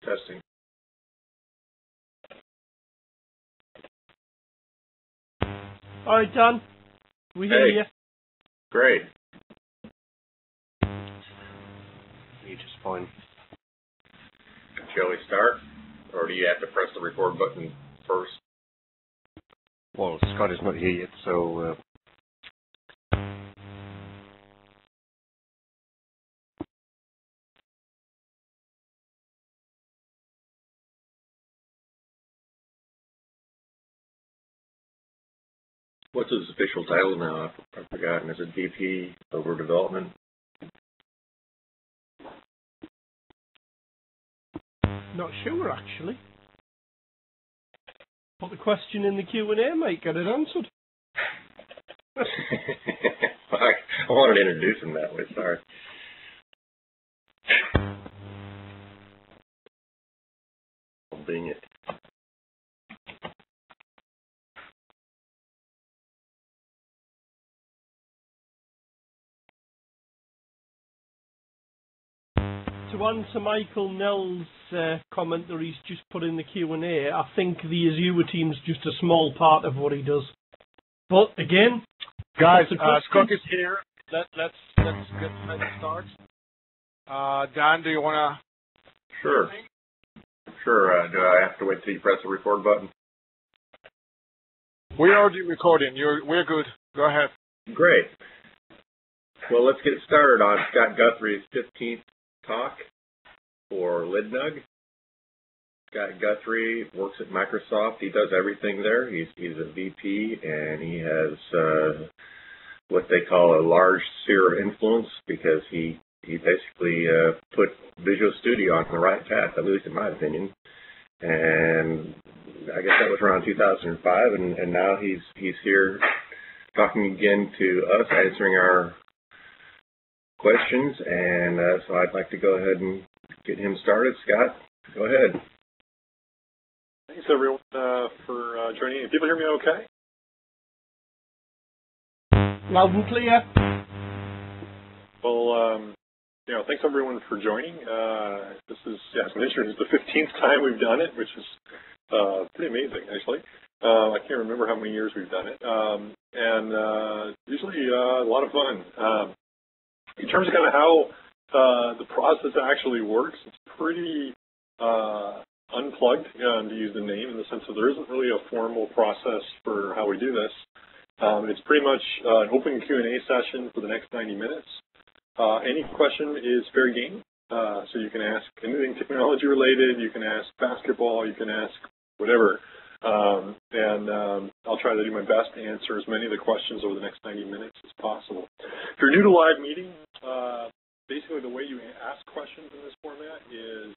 Testing. All right, Dan. We hear you. Great. You just fine. Shall we start? Or do you have to press the record button first? Well, Scott is not here yet, so... What's his official title now? I've forgotten. Is it VP over development? Not sure, actually. Put the question in the Q&A, mate. Get it answered. I wanted to introduce him that way. Sorry. Being it. To answer Michael Nell's comment that he's just put in the Q&A, I think the Azure team's just a small part of what he does. But again, guys, Scott is here. Let's get ready to start. Dan, do you want to? Sure. Sure. Do I have to wait till you press the record button? We're already recording. We're good. Go ahead. Great. Well, let's get started on Scott Guthrie's 15th talk for Lidnug. Scott Guthrie works at Microsoft. He does everything there. He's a VP, and he has what they call a large sphere of influence because he basically put Visual Studio on the right path, at least in my opinion. And I guess that was around 2005, and now he's here talking again to us, answering our questions, and so I'd like to go ahead and get him started. Scott, go ahead. Thanks, everyone, for joining. People hear me okay? Loud and clear. Well, thanks, everyone, for joining. This is, as mentioned, it's the 15th time we've done it, which is pretty amazing, actually. I can't remember how many years we've done it, and usually a lot of fun. In terms of kind of how the process actually works, it's pretty unplugged, to use the name, in the sense that there isn't really a formal process for how we do this. It's pretty much an open Q&A session for the next 90 minutes. Any question is fair game, so you can ask anything technology related, you can ask basketball, you can ask whatever, and I'll try to do my best to answer as many of the questions over the next 90 minutes as possible. If you're new to live meeting, basically the way you ask questions in this format is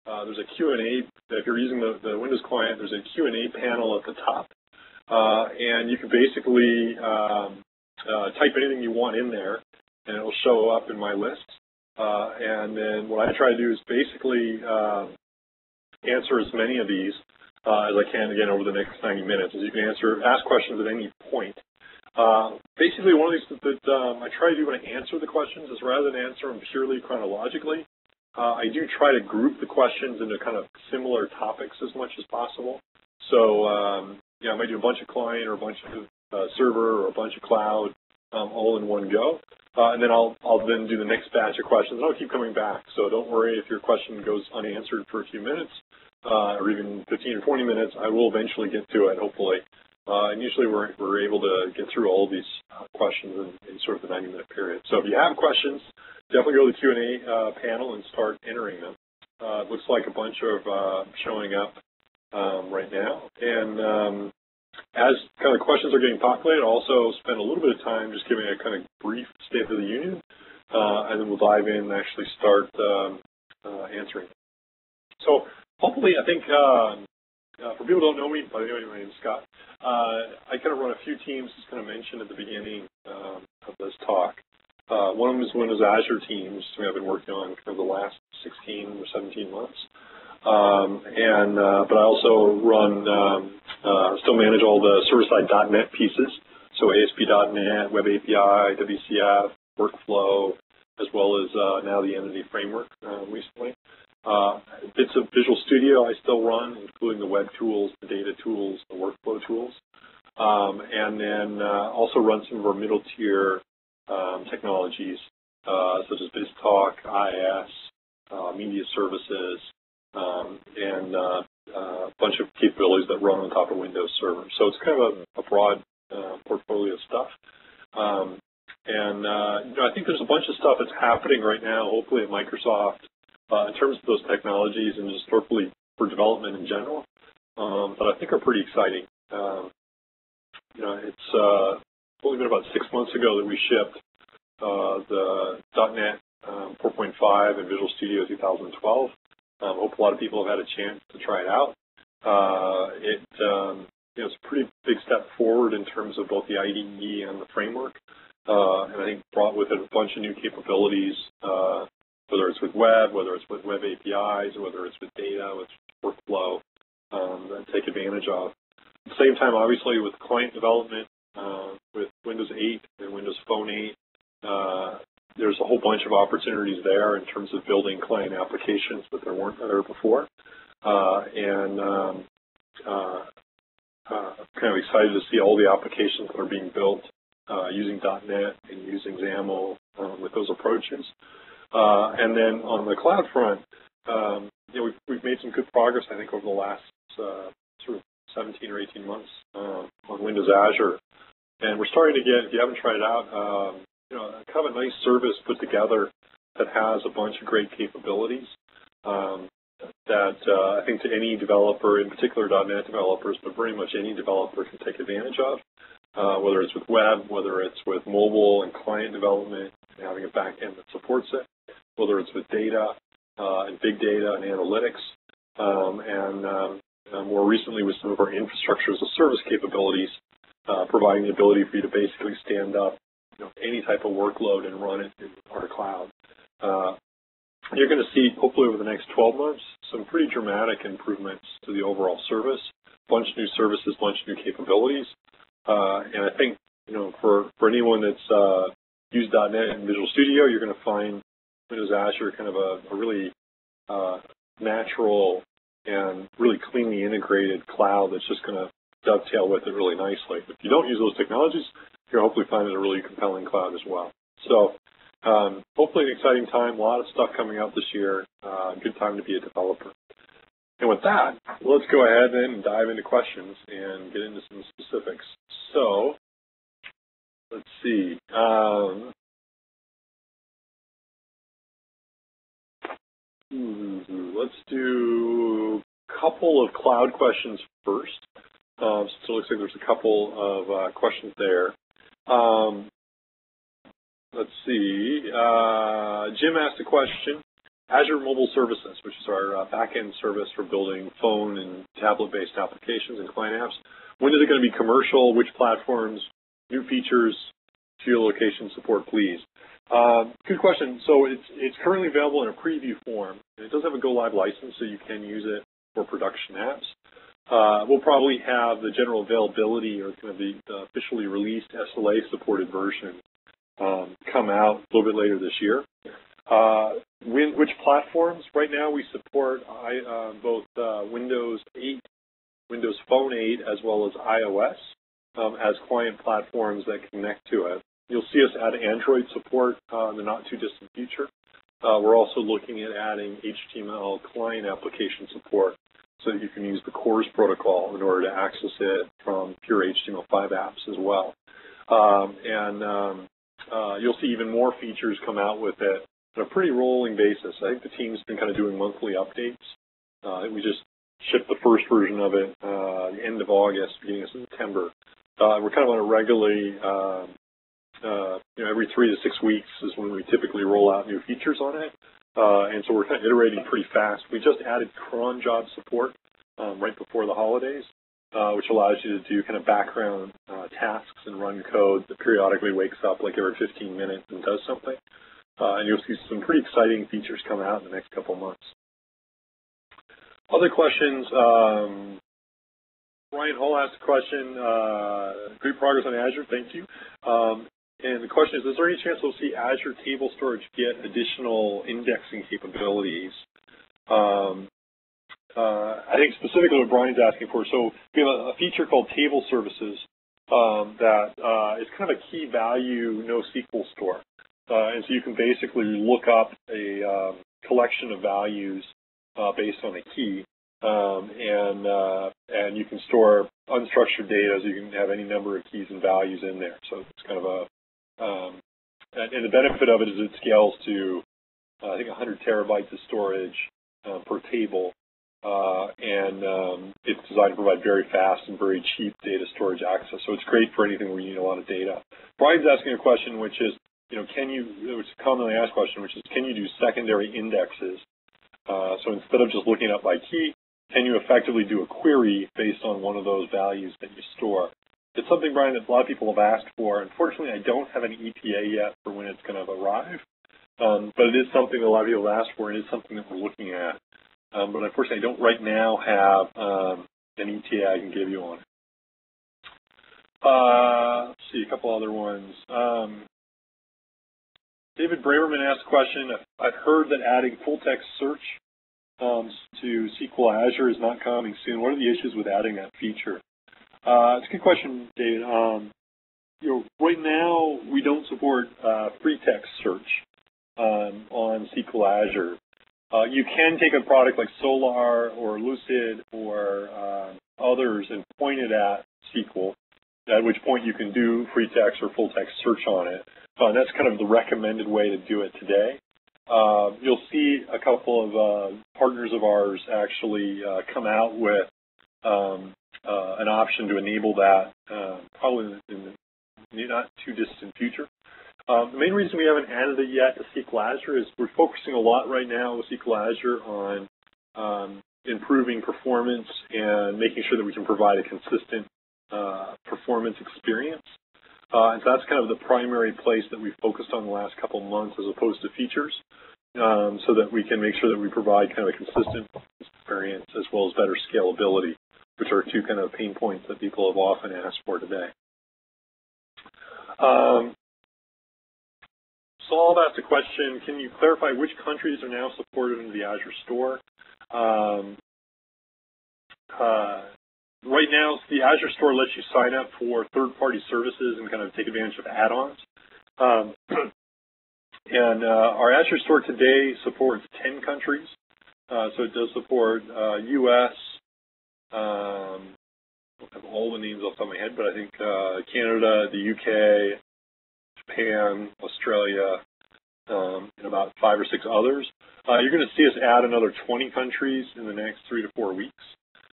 there's a Q&A. If you're using the Windows client, there's a Q&A panel at the top, and you can basically type anything you want in there, and it'll show up in my list. And then what I try to do is basically answer as many of these as I can, again, over the next 90 minutes. As you can ask questions at any point. Basically, one of these that I try to do when I answer the questions is rather than answer them purely chronologically, I do try to group the questions into kind of similar topics as much as possible. So, I might do a bunch of client or a bunch of server or a bunch of cloud all in one go. And then I'll then do the next batch of questions, and I'll keep coming back. So don't worry if your question goes unanswered for a few minutes, or even 15 or 20 minutes. I will eventually get to it, hopefully. And usually we're able to get through all of these questions in sort of the 90-minute period. So if you have questions, definitely go to the Q&A panel and start entering them. It looks like a bunch of showing up right now. And as kind of questions are getting populated, I'll also spend a little bit of time just giving a kind of brief State of the Union, and then we'll dive in and actually start answering. So hopefully, I think, for people who don't know me, by the way, my name is Scott. I kind of run a few teams, as kind of mentioned at the beginning of this talk. One of them is Windows Azure teams, which I've been working on for the last 16 or 17 months. But I also still manage all the server-side .NET pieces, so ASP.NET, Web API, WCF, Workflow, as well as now the Entity Framework recently. Bits of Visual Studio I still run, including the web tools, the data tools, the workflow tools. And then also run some of our middle tier technologies, such as BizTalk, IS, media services, and a bunch of capabilities that run on top of Windows Server. So it's kind of a broad portfolio of stuff. I think there's a bunch of stuff that's happening right now, hopefully at Microsoft, in terms of those technologies and just hopefully for development in general, that I think are pretty exciting. It's only been about 6 months ago that we shipped the .NET 4.5 and Visual Studio 2012. I hope a lot of people have had a chance to try it out. It's a pretty big step forward in terms of both the IDE and the framework, and I think brought with it a bunch of new capabilities, whether it's with web, whether it's with web APIs, whether it's with data, with workflow, that take advantage of. At the same time, obviously, with client development, with Windows 8 and Windows Phone 8, there's a whole bunch of opportunities there in terms of building client applications that there weren't there before. Kind of excited to see all the applications that are being built using .NET and using XAML with those approaches. And then on the cloud front, we've made some good progress, I think, over the last sort of 17 or 18 months on Windows Azure. And we're starting to get, if you haven't tried it out, kind of a nice service put together that has a bunch of great capabilities that I think to any developer, in particular .NET developers, but pretty much any developer can take advantage of, whether it's with web, whether it's with mobile and client development, and having a back end that supports it, whether it's with data and big data and analytics, and more recently with some of our infrastructure as a service capabilities, providing the ability for you to basically stand up any type of workload and run it in our cloud. You're going to see, hopefully over the next 12 months, some pretty dramatic improvements to the overall service, bunch of new services, bunch of new capabilities. And I think, for anyone that's used .NET and Visual Studio, you're going to find Windows Azure kind of a really natural and really cleanly integrated cloud that's just going to dovetail with it really nicely. If you don't use those technologies, you'll hopefully find it a really compelling cloud as well. So hopefully an exciting time, a lot of stuff coming out this year, good time to be a developer. And with that, let's go ahead and dive into questions and get into some specifics. So let's see. Let's do a couple of cloud questions first. So it looks like there's a couple of questions there. Let's see. Jim asked a question. Azure Mobile Services, which is our back-end service for building phone and tablet-based applications and client apps. When is it going to be commercial? Which platforms? New features? Geolocation support, please. Good question. So it's currently available in a preview form, and it does have a go-live license, so you can use it for production apps. We'll probably have the general availability or kind of the officially released SLA-supported version come out a little bit later this year. Which platforms? Right now we support both Windows 8, Windows Phone 8, as well as iOS as client platforms that connect to it. You'll see us add Android support in the not-too-distant future. We're also looking at adding HTML client application support so that you can use the CORS protocol in order to access it from pure HTML5 apps as well. You'll see even more features come out with it on a pretty rolling basis. I think the team's been kind of doing monthly updates. We just shipped the first version of it the end of August, beginning of September. We're kind of on a regularly, every 3 to 6 weeks is when we typically roll out new features on it. And so we're kind of iterating pretty fast. We just added cron job support right before the holidays, which allows you to do kind of background tasks and run code that periodically wakes up like every 15 minutes and does something. And you'll see some pretty exciting features come out in the next couple of months. Other questions? Ryan Hall asked a question. Great progress on Azure. Thank you. And the question is there any chance we'll see Azure Table Storage get additional indexing capabilities? I think specifically what Brian's asking for, so we have a feature called table services that is kind of a key value NoSQL store. And so you can basically look up a collection of values based on a key, and you can store unstructured data, so you can have any number of keys and values in there. So it's kind of a, and the benefit of it is it scales to, I think, 100 terabytes of storage per table, and it's designed to provide very fast and very cheap data storage access. So it's great for anything where you need a lot of data. Brian's asking a question, which is, which is a commonly asked question, which is, can you do secondary indexes? So instead of just looking up by key, can you effectively do a query based on one of those values that you store? It's something, Brian, that a lot of people have asked for. Unfortunately, I don't have an ETA yet for when it's going to arrive, but it is something that a lot of people have asked for, and it is something that we're looking at. But unfortunately, I don't right now have an ETA I can give you on it. Let's see, a couple other ones. David Braverman asked a question. I've heard that adding full-text search to SQL Azure is not coming soon. What are the issues with adding that feature? It's a good question, David. Right now, we don't support free text search on SQL Azure. You can take a product like Solar or Lucid or others and point it at SQL, at which point you can do free text or full text search on it. That's kind of the recommended way to do it today. You'll see a couple of partners of ours actually come out with an option to enable that probably in the not too distant future. The main reason we haven't added it yet to SQL Azure is we're focusing a lot right now with SQL Azure on improving performance and making sure that we can provide a consistent performance experience. And so that's kind of the primary place that we've focused on the last couple of months as opposed to features, so that we can make sure that we provide kind of a consistent experience as well as better scalability, which are two kind of pain points that people have often asked for today. Saul asked a question, can you clarify which countries are now supported in the Azure Store? Right now, the Azure Store lets you sign up for third-party services and kind of take advantage of add-ons. And our Azure Store today supports 10 countries. So it does support U.S., I don't have all the names off the top of my head, but I think Canada, the U.K., Japan, Australia, and about 5 or 6 others. You're going to see us add another 20 countries in the next 3 to 4 weeks,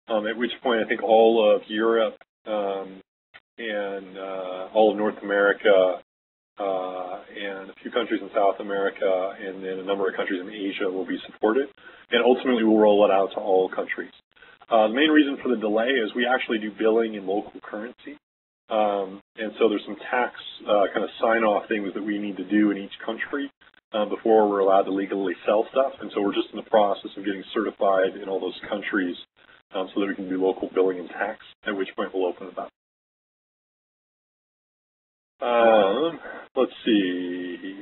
at which point I think all of Europe and all of North America and a few countries in South America and then a number of countries in Asia will be supported. And ultimately we'll roll it out to all countries. The main reason for the delay is we actually do billing in local currency. And so there's some tax kind of sign-off things that we need to do in each country before we're allowed to legally sell stuff. And so we're just in the process of getting certified in all those countries so that we can do local billing and tax, at which point we'll open it up. Let's see.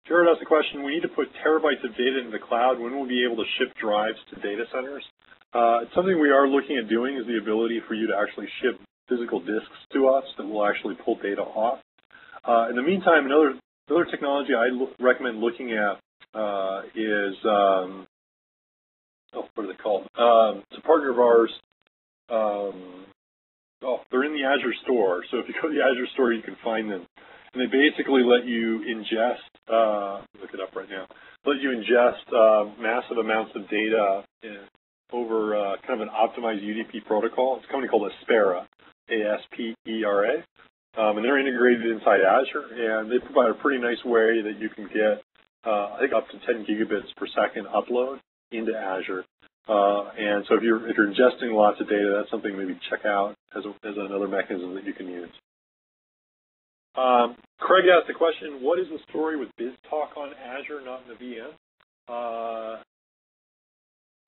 Jared asked a question, we need to put terabytes of data into the cloud. When will we be able to ship drives to data centers? It's something we are looking at doing is the ability for you to actually ship physical disks to us that will actually pull data off. In the meantime, another technology I recommend looking at is, what are they called? It's a partner of ours. They're in the Azure Store. So if you go to the Azure Store, you can find them. And they basically let you ingest, look it up right now, let you ingest massive amounts of data over kind of an optimized UDP protocol. It's a company called Aspera, A-S-P-E-R-A. And they're integrated inside Azure, and they provide a pretty nice way that you can get, I think, up to 10 gigabits per second upload into Azure. And so if you're ingesting lots of data, that's something maybe check out as another mechanism that you can use. Craig asked the question, what is the story with BizTalk on Azure, not in the VM?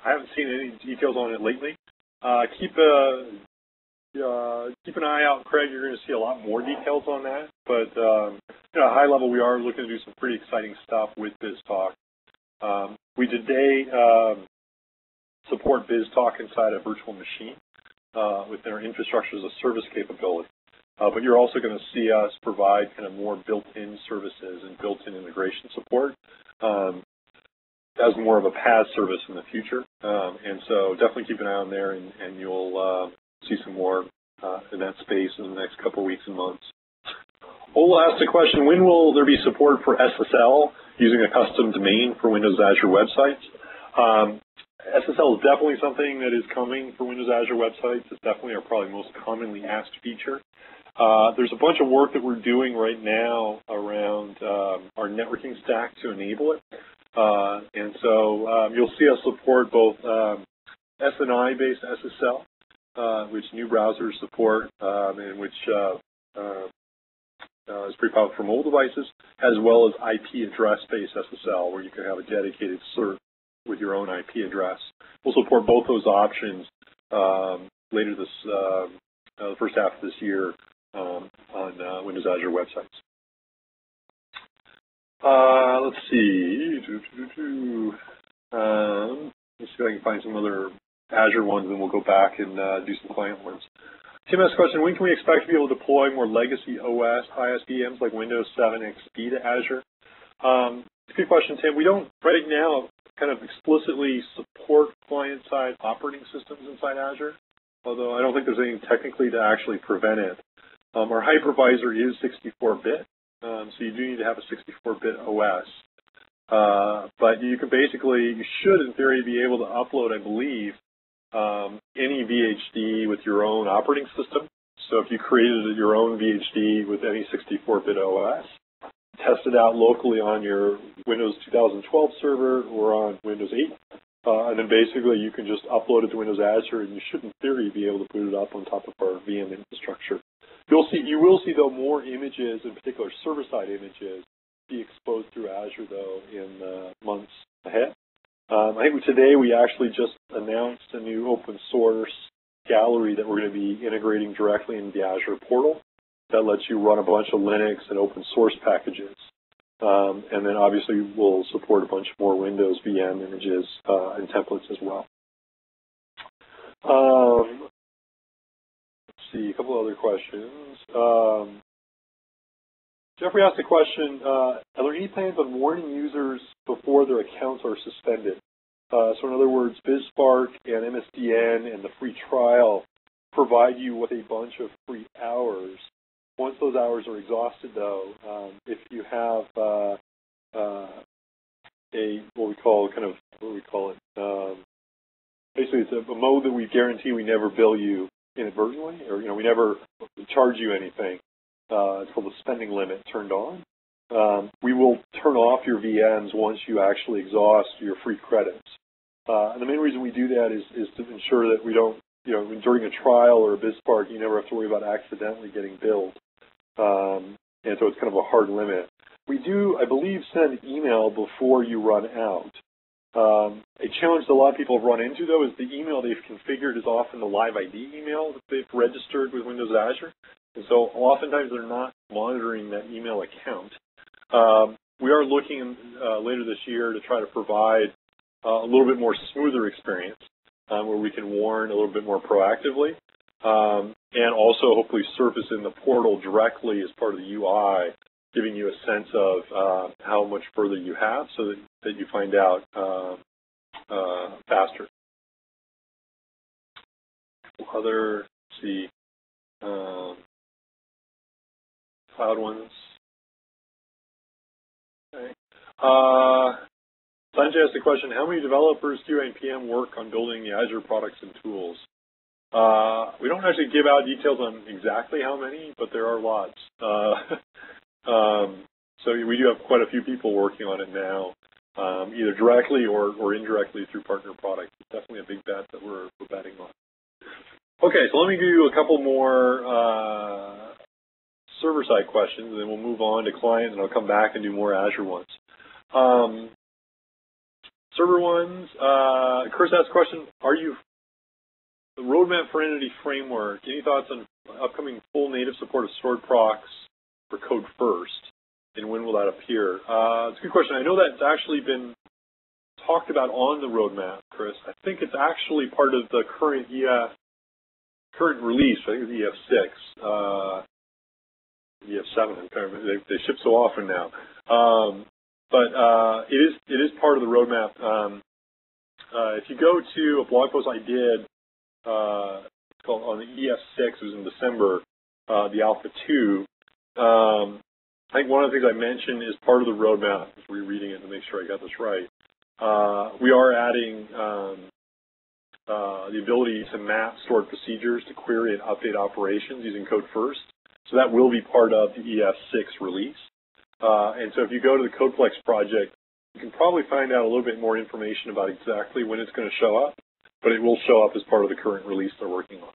I haven't seen any details on it lately. keep an eye out, Craig. You're going to see a lot more details on that. But at a high level, we are looking to do some pretty exciting stuff with BizTalk. We today support BizTalk inside a virtual machine with their infrastructure as a service capability. But you're also going to see us provide kind of more built-in services and built-in integration support as more of a PaaS service in the future. And so definitely keep an eye on there, and you'll see some more in that space in the next couple of weeks and months. Ola asked a question, when will there be support for SSL using a custom domain for Windows Azure websites? SSL is definitely something that is coming for Windows Azure websites. It's definitely our probably most commonly asked feature. There's a bunch of work that we're doing right now around our networking stack to enable it. And so you'll see us support both SNI-based SSL, which new browsers support, and which is pretty powerful for mobile devices, as well as IP address-based SSL, where you can have a dedicated cert with your own IP address. We'll support both those options later this the first half of this year on Windows Azure websites. Let's see. Let's see if I can find some other Azure ones, and we'll go back and do some client ones. Tim asked a question, when can we expect to be able to deploy more legacy OS ISVMs like Windows 7 XP to Azure? It's a good question, Tim. We don't right now kind of explicitly support client-side operating systems inside Azure, although I don't think there's anything technically to actually prevent it. Our hypervisor is 64-bit, so you do need to have a 64-bit OS. But you should in theory be able to upload, I believe, any VHD with your own operating system. So if you created your own VHD with any 64-bit OS, test it out locally on your Windows 2012 server or on Windows 8, and then basically you can just upload it to Windows Azure, and you should in theory be able to boot it up on top of our VM infrastructure. You will see though more images, in particular server-side images, be exposed through Azure though in months ahead. I think today we actually just announced a new open source gallery that we're going to be integrating directly into the Azure portal that lets you run a bunch of Linux and open source packages. And then obviously we'll support a bunch more Windows VM images and templates as well. Let's see, a couple other questions. Jeffrey asked a question, are there any plans on warning users before their accounts are suspended? So in other words, BizSpark and MSDN and the free trial provide you with a bunch of free hours. Once those hours are exhausted, though, if you have basically it's a mode that we guarantee we never bill you inadvertently, or we never charge you anything. It's called the spending limit turned on. We will turn off your VMs once you actually exhaust your free credits. And the main reason we do that is to ensure that we don't, during a trial or a BizSpark, you never have to worry about accidentally getting billed. And so it's kind of a hard limit. We do, I believe, send email before you run out. A challenge that a lot of people have run into, though, is the email they've configured is often the Live ID email that they've registered with Windows Azure. And so oftentimes they're not monitoring that email account. We are looking later this year to try to provide a little bit more smoother experience where we can warn a little bit more proactively. And also hopefully surface in the portal directly as part of the UI, giving you a sense of how much further you have so that you find out faster. Let's see, cloud ones. Okay. Sanjay asked the question, how many developers, QA, and PM work on building the Azure products and tools? We don't actually give out details on exactly how many, but there are lots. So we do have quite a few people working on it now, either directly or indirectly through partner products. It's definitely a big bet that we're betting on. Okay, so let me give you a couple more server-side questions, and then we'll move on to client, and I'll come back and do more Azure ones. Server ones, Chris asked a question, are you the roadmap for Entity Framework. Any thoughts on upcoming full native support of stored procs for code first, and when will that appear? It's a good question. I know that's actually been talked about on the roadmap, Chris. I think it's actually part of the current release. I think it's EF6, EF7. I can't remember. They ship so often now, but it is part of the roadmap. If you go to a blog post I did, it's called on the EF6. It was in December, the Alpha 2. I think one of the things I mentioned is part of the roadmap. I was rereading it to make sure I got this right. We are adding the ability to map stored procedures to query and update operations using code first. So that will be part of the EF6 release. And so if you go to the CodePlex project, you can probably find out a little bit more information about exactly when it's going to show up, but it will show up as part of the current release they're working on.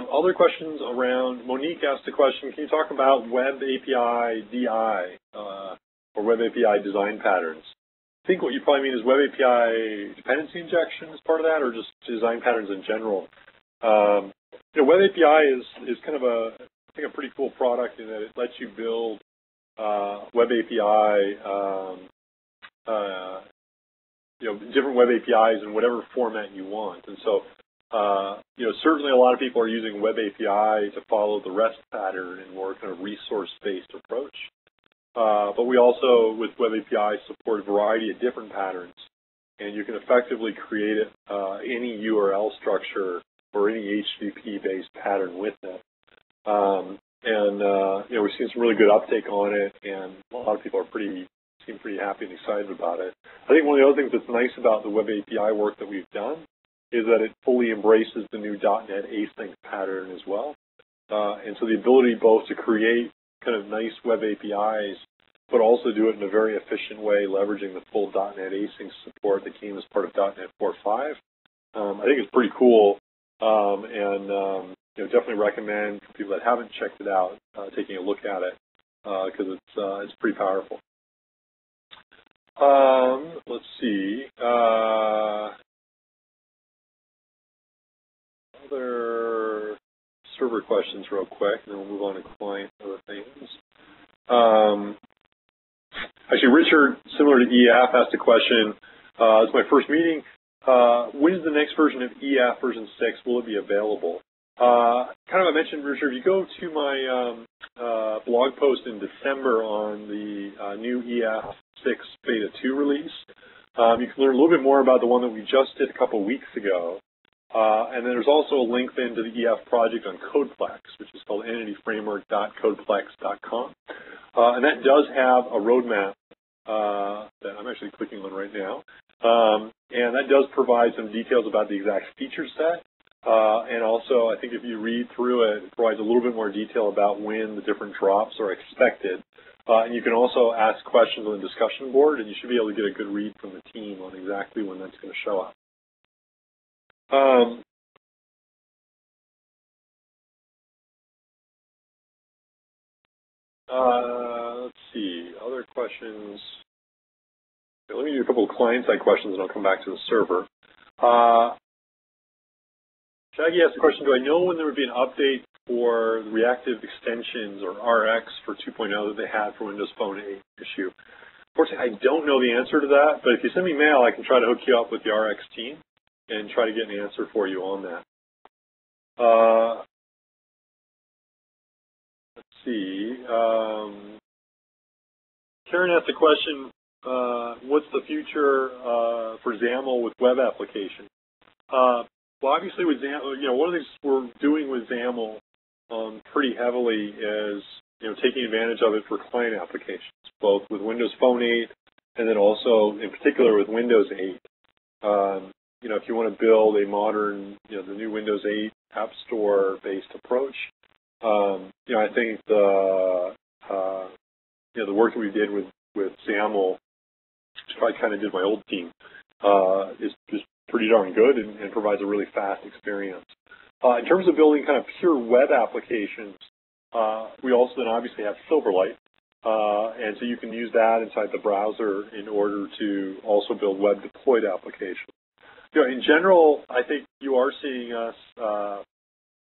Other questions around, Monique asked a question, can you talk about Web API DI or Web API design patterns? I think what you probably mean is Web API dependency injection as part of that, or just design patterns in general. Web API is kind of a pretty cool product in that it lets you build Web API, different Web APIs in whatever format you want. And so, certainly a lot of people are using Web API to follow the REST pattern and more kind of resource-based approach. But we also, with Web API, support a variety of different patterns, and you can effectively create any URL structure or any HTTP-based pattern with it. We've seen some really good uptake on it, and a lot of people seem pretty happy and excited about it. I think one of the other things that's nice about the Web API work that we've done is that it fully embraces the new .NET async pattern as well. And so the ability both to create kind of nice Web APIs, but also do it in a very efficient way, leveraging the full .NET async support that came as part of .NET 4.5. I think it's pretty cool, and definitely recommend for people that haven't checked it out taking a look at it because it's pretty powerful. Let's see. Other server questions real quick, and then we'll move on to client and other things. Actually, Richard, similar to EF, asked a question. It's my first meeting. When is the next version of EF, version 6? Will it be available? Kind of I mentioned, Richard, if you go to my blog post in December on the new EF6 Beta 2 release, you can learn a little bit more about the one that we just did a couple weeks ago. And then there's also a link then to the EF project on CodePlex, which is called entityframework.codeplex.com. And that does have a roadmap that I'm actually clicking on right now. And that does provide some details about the exact feature set. And also, I think if you read through it, it provides a little bit more detail about when the different drops are expected. And you can also ask questions on the discussion board, and you should be able to get a good read from the team on exactly when that's going to show up. Let's see, other questions. Okay, let me do a couple of client-side questions, and I'll come back to the server. Shaggy asked the question, do I know when there would be an update for the reactive extensions or RX for 2.0 that they had for Windows Phone 8 issue? Unfortunately, I don't know the answer to that, but if you send me mail, I can try to hook you up with the RX team and try to get an answer for you on that. Let's see. Karen asked a question, what's the future for XAML with web application? Well, obviously with XAML, one of the things we're doing with XAML pretty heavily is, taking advantage of it for client applications, both with Windows Phone 8 and then also, in particular, with Windows 8. If you want to build a modern, the new Windows 8 App Store-based approach, I think the work that we did with XAML, which I kind of did my old team, is just pretty darn good and provides a really fast experience. In terms of building kind of pure web applications, we also then obviously have Silverlight, and so you can use that inside the browser in order to also build web deployed applications. in general, I think you are seeing us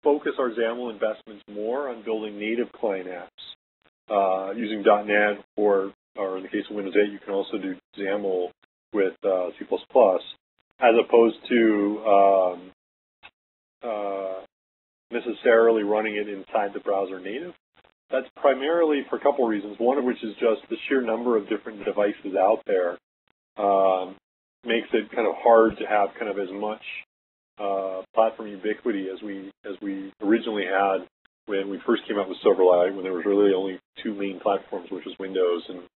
focus our XAML investments more on building native client apps using .NET, or in the case of Windows 8, you can also do XAML with C++, as opposed to necessarily running it inside the browser native. That's primarily for a couple reasons, one of which is just the sheer number of different devices out there makes it kind of hard to have kind of as much platform ubiquity as we originally had when we first came out with Silverlight, when there was really only two main platforms, which was Windows and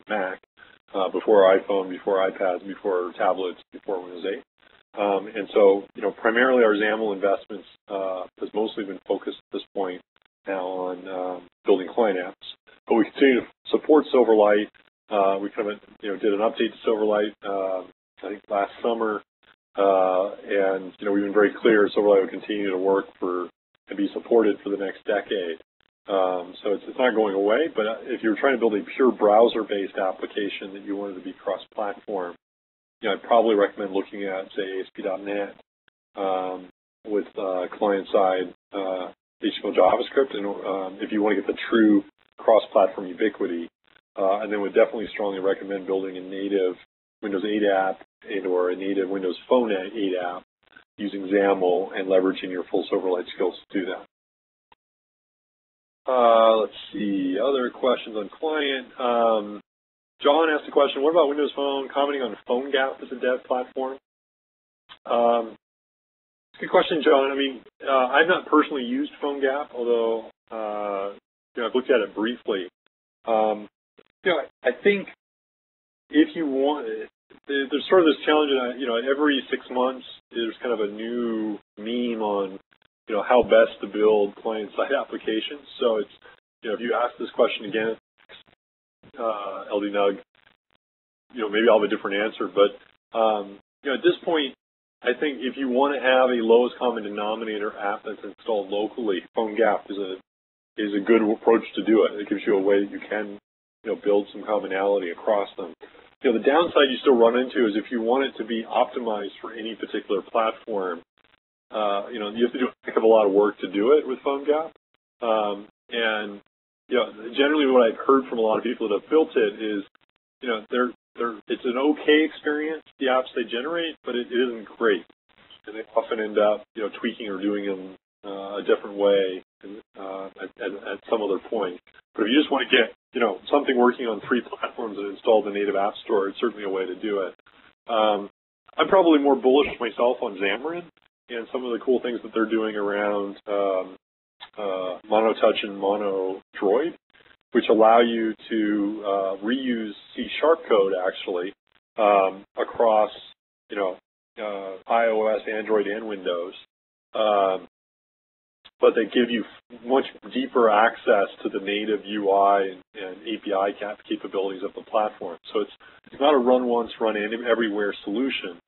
Mac, before iPhone, before iPads, before tablets, before Windows 8. And so, primarily our XAML investments has mostly been focused at this point now on building client apps. But we continue to support Silverlight. We kind of, did an update to Silverlight, I think last summer, and we've been very clear Silverlight will continue to work and be supported for the next decade. So it's not going away. But if you're trying to build a pure browser-based application that you wanted to be cross-platform, I'd probably recommend looking at, say, ASP.NET with client-side HTML JavaScript, and if you want to get the true cross-platform ubiquity, and then would definitely strongly recommend building a native Windows 8 app or a native Windows Phone 8 app using XAML and leveraging your full Silverlight skills to do that. Let's see, other questions on client. John asked a question, what about Windows Phone, commenting on PhoneGap as a dev platform? Good question, John. I mean, I've not personally used PhoneGap, although I've looked at it briefly. I think if you want, there's sort of this challenge, every 6 months there's kind of a new meme on, how best to build client-side applications. So it's, if you ask this question again, Lidnug, maybe I'll have a different answer. But at this point, I think if you want to have a lowest common denominator app that's installed locally, PhoneGap is a good approach to do it. It gives you a way that you can build some commonality across them. The downside you still run into is if you want it to be optimized for any particular platform, you have to do a heck of a lot of work to do it with PhoneGap. And generally what I've heard from a lot of people that have built it is, it's an okay experience, the apps they generate, but it isn't great. And they often end up, tweaking or doing them a different way at some other point. But if you just want to get, something working on 3 platforms and install the native app store, it's certainly a way to do it. I'm probably more bullish myself on Xamarin and some of the cool things that they're doing around MonoTouch and MonoDroid, which allow you to reuse C# code actually across iOS, Android, and Windows. But they give you much deeper access to the native UI and API capabilities of the platform. So it's not a run once, run everywhere solution,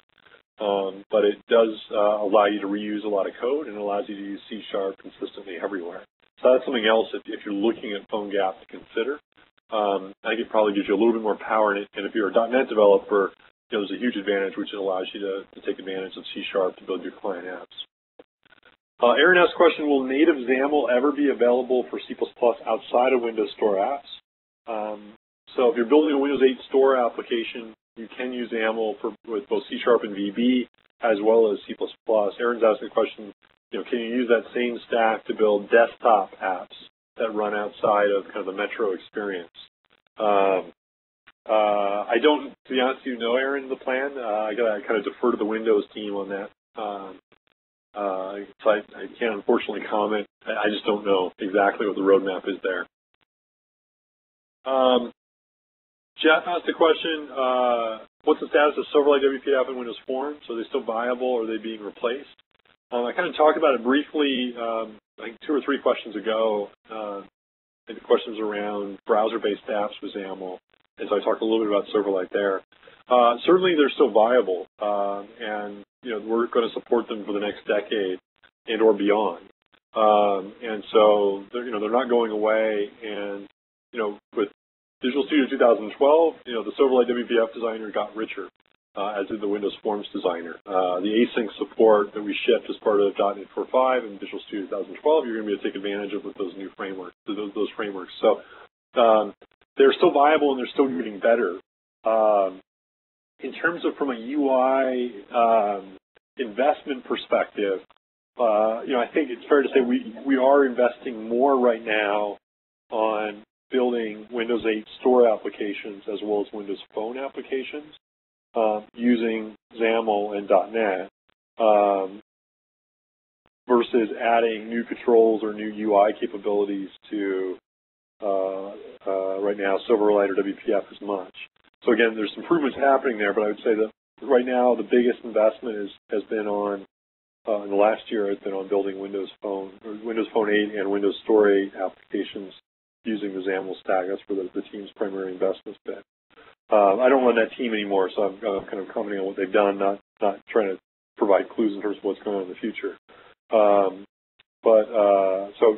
but it does allow you to reuse a lot of code and allows you to use C# consistently everywhere. So that's something else if you're looking at PhoneGap to consider. I think it probably gives you a little bit more power in it. And if you're a .NET developer, there's a huge advantage, which allows you to take advantage of C# to build your client apps. Aaron asked a question, will native XAML ever be available for C++ outside of Windows Store apps? So if you're building a Windows 8 Store application, you can use XAML with both C# and VB as well as C++. Aaron's asking the question, can you use that same stack to build desktop apps that run outside of kind of the Metro experience? I don't, to be honest with you, know, Aaron, the plan. I got to kind of defer to the Windows team on that. So I can't unfortunately comment. I just don't know exactly what the roadmap is there. Jeff asked a question, what's the status of Silverlight WPF and Windows Forms? Are they still viable or are they being replaced? I kind of talked about it briefly, I think 2 or 3 questions ago. I think the questions around browser-based apps with XAML, and so I talked a little bit about Silverlight there. Certainly they're still viable, and we're going to support them for the next decade and or beyond. And so they're not going away. And with Visual Studio 2012, the Silverlight WPF designer got richer. as did the Windows Forms Designer. The async support that we shipped as part of .NET 4.5 and Visual Studio 2012, you're going to be able to take advantage of with those new frameworks, those frameworks. So they're still viable and they're still getting better. In terms of from a UI investment perspective, I think it's fair to say we are investing more right now on building Windows 8 store applications as well as Windows Phone applications using XAML and .NET versus adding new controls or new UI capabilities to right now Silverlight or WPF as much. So again, there's improvements happening there, but I would say that right now the biggest investment has been on in the last year has been on building Windows Phone 8 and Windows Store 8 applications using the XAML stack. That's where the team's primary investment's been. I don't run that team anymore, so I'm kind of commenting on what they've done, not trying to provide clues in terms of what's going on in the future. So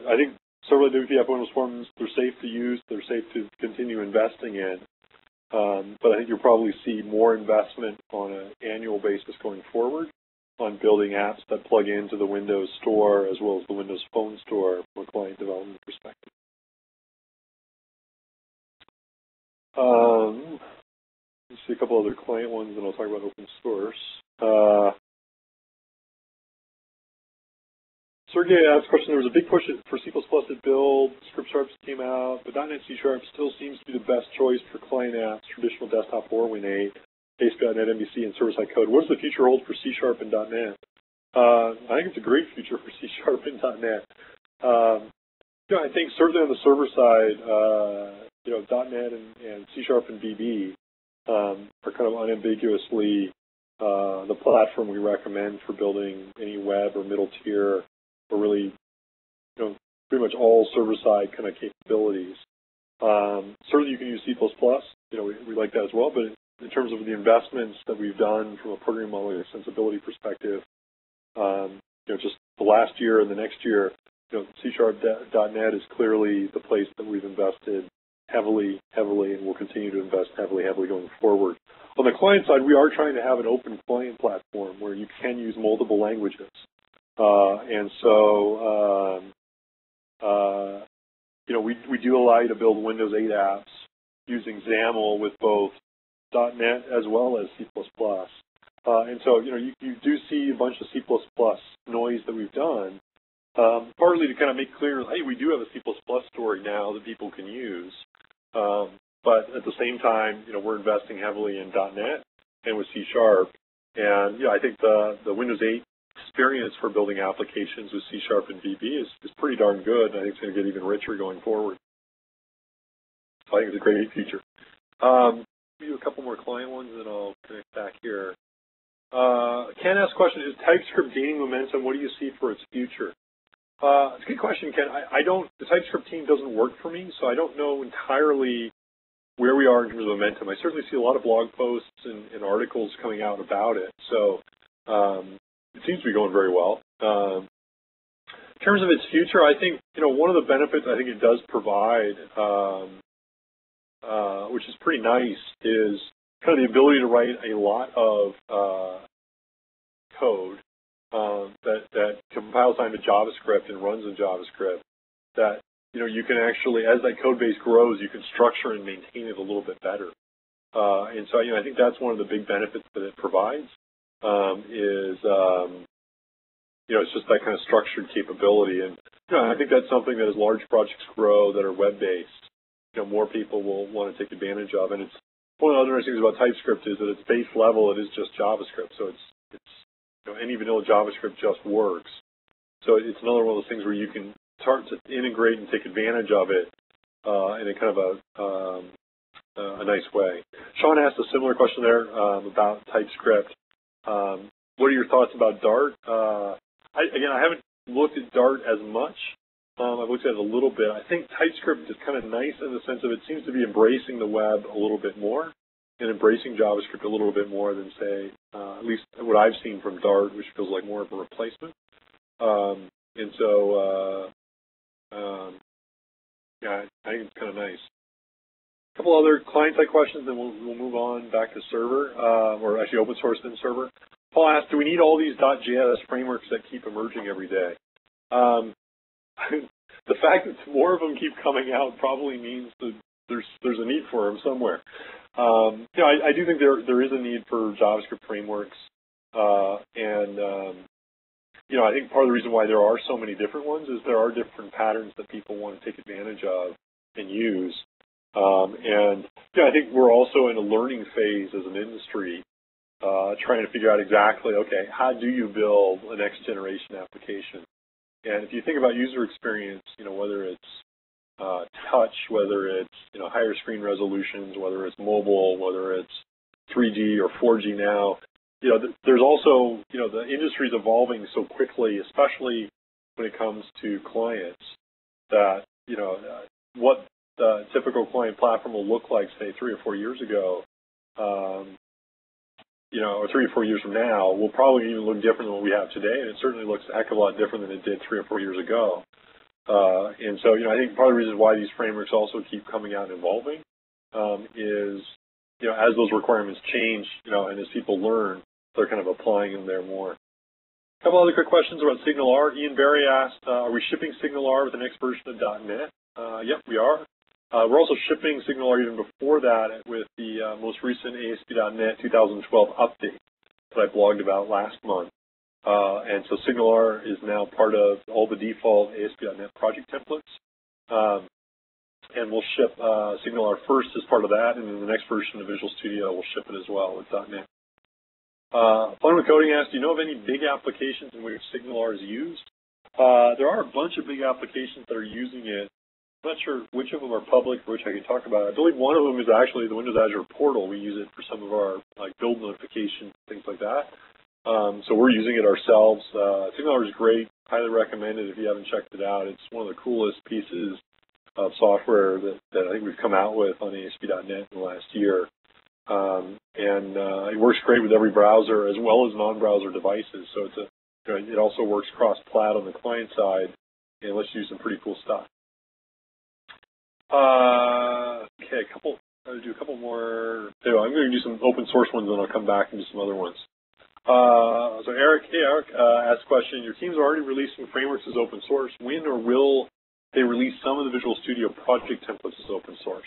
I think Silverlight, WPF, Windows Forms, they're safe to use, they're safe to continue investing in. But I think you'll probably see more investment on an annual basis going forward on building apps that plug into the Windows Store as well as the Windows Phone Store from a client development perspective. Let's see a couple other client ones, and I'll talk about open source. Sergey asked a question. There was a big push for C++ at build. Script Sharps came out, but .NET C# still seems to be the best choice for client apps, traditional desktop or Win8, ASP.NET, MVC, and server-side code. What does the future hold for C# and .NET? I think it's a great future for C# and .NET. I think certainly on the server side, .NET and C# and VB are kind of unambiguously the platform we recommend for building any web or middle tier or really, pretty much all server-side kind of capabilities. Certainly you can use C++. We like that as well, but in terms of the investments that we've done from a programming model extensibility perspective, just the last year and the next year, C# .NET is clearly the place that we've invested heavily, and will continue to invest heavily going forward. On the client side, we are trying to have an open client platform where you can use multiple languages. And so, we do allow you to build Windows 8 apps using XAML with both .NET as well as C++. And so, you do see a bunch of C++ noise that we've done, partly to kind of make clear, hey, we do have a C++ story now that people can use. But at the same time, we're investing heavily in .NET and with C#. And, I think the Windows 8 experience for building applications with C# and VB is pretty darn good, and I think it's going to get even richer going forward. So I think it's a great feature. Maybe a couple more client ones, and I'll connect back here. Ken asked a question, is TypeScript gaining momentum? What do you see for its future? It's a good question, Ken. The TypeScript team doesn't work for me, so I don't know entirely where we are in terms of momentum. I certainly see a lot of blog posts and articles coming out about it. So it seems to be going very well. In terms of its future, I think, one of the benefits I think it does provide, which is pretty nice, is kind of the ability to write a lot of code that compiles into JavaScript and runs in JavaScript that, you can actually, as that code base grows, you can structure and maintain it a little bit better. And so, I think that's one of the big benefits that it provides, it's just that kind of structured capability. And, I think that's something that as large projects grow that are web-based, more people will want to take advantage of. And it's one of the other nice things about TypeScript is that its base level, it is just JavaScript. So it's any vanilla JavaScript just works. So it's another one of those things where you can start to integrate and take advantage of it in a kind of a nice way. Sean asked a similar question there about TypeScript. What are your thoughts about Dart? I haven't looked at Dart as much. I've looked at it a little bit. I think TypeScript is kind of nice in the sense of it seems to be embracing the web a little bit more and embracing JavaScript a little bit more than, say, at least what I've seen from Dart, which feels like more of a replacement. And so, I think it's kind of nice. couple other client-side questions, then we'll move on back to server, or actually open source then server. Paul asked, do we need all these .js frameworks that keep emerging every day? The fact that more of them keep coming out probably means that there's a need for them somewhere. I do think there is a need for JavaScript frameworks, I think part of the reason why there are so many different ones is there are different patterns that people want to take advantage of and use. I think we're also in a learning phase as an industry, trying to figure out exactly, okay, how do you build a next generation application? And if you think about user experience, whether it's touch, whether it's higher screen resolutions, whether it's mobile, whether it's 3G or 4G now, there's also the industry is evolving so quickly, especially when it comes to clients, that what the typical client platform will look like, say 3 or 4 years ago, or 3 or 4 years from now, will probably even look different than what we have today, and it certainly looks a heck of a lot different than it did 3 or 4 years ago. I think part of the reason why these frameworks also keep coming out and evolving is, as those requirements change, and as people learn, they're kind of applying them there more. A couple other quick questions about SignalR. Ian Barry asked, are we shipping SignalR with the next version of .NET? Yep, we are. We're also shipping SignalR even before that with the most recent ASP.NET 2012 update that I blogged about last month. And so SignalR is now part of all the default ASP.NET project templates. And we'll ship SignalR first as part of that, and then the next version of Visual Studio will ship it as well with .NET. Fun with Coding asked, do you know of any big applications in which SignalR is used? There are a bunch of big applications that are using it. I'm not sure which of them are public or which I can talk about. I believe one of them is actually the Windows Azure portal. We use it for some of our build notifications, things like that. So we're using it ourselves. SignalR is great. Highly recommend it if you haven't checked it out. It's one of the coolest pieces of software that I think we've come out with on ASP.NET in the last year. It works great with every browser as well as non-browser devices. So it also works cross-plat on the client side and lets you do some pretty cool stuff. Okay, I'll do a couple more. I'm going to do some open source ones, and then I'll come back and do some other ones. So Eric asked a question. Your teams are already releasing frameworks as open source. When or will they release some of the Visual Studio project templates as open source?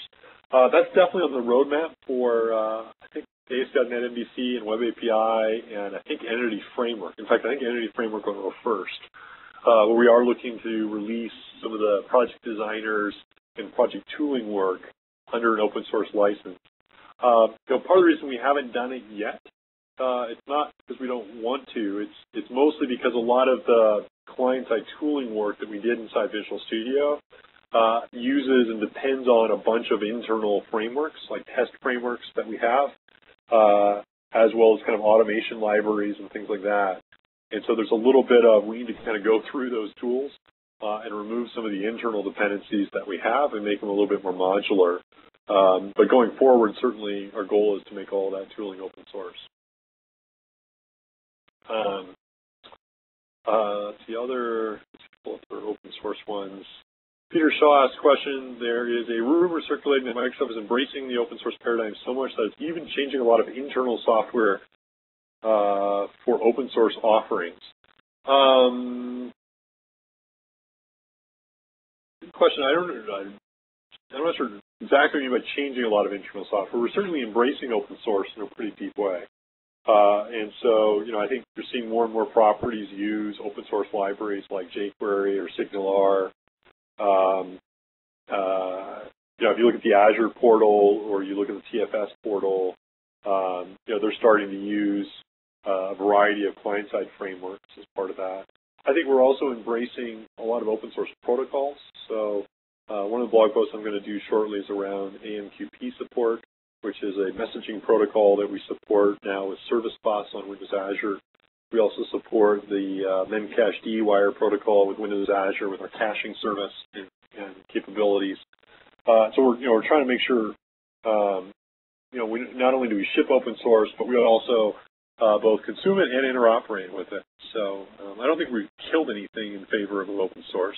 That's definitely on the roadmap for, I think, ASP.NET MVC and Web API, and I think Entity Framework. In fact, I think Entity Framework will go first. Where we are looking to release some of the project designers and project tooling work under an open source license. Part of the reason we haven't done it yet, it's not because we don't want to. It's mostly because a lot of the client-side tooling work that we did inside Visual Studio uses and depends on a bunch of internal frameworks, like test frameworks that we have, as well as kind of automation libraries and things like that. And so there's a little bit of, we need to kind of go through those tools and remove some of the internal dependencies that we have and make them a little bit more modular. But going forward, certainly our goal is to make all that tooling open source. The other, let's pull up our open source ones. Peter Shaw asked a question. There is a rumor circulating that Microsoft is embracing the open source paradigm so much that it's even changing a lot of internal software for open source offerings. Good question. I'm not sure exactly what you mean by changing a lot of internal software. We're certainly embracing open source in a pretty deep way. And so, I think you're seeing more and more properties use open source libraries like jQuery or SignalR. If you look at the Azure portal or you look at the TFS portal, they're starting to use a variety of client-side frameworks as part of that. I think we're also embracing a lot of open source protocols. So one of the blog posts I'm going to do shortly is around AMQP support, which is a messaging protocol that we support now with Service Bus on Windows Azure. We also support the Memcached wire protocol with Windows Azure with our caching service and capabilities. So we're trying to make sure, we not only do we ship open source, but we also both consume it and interoperate with it. So I don't think we've killed anything in favor of open source,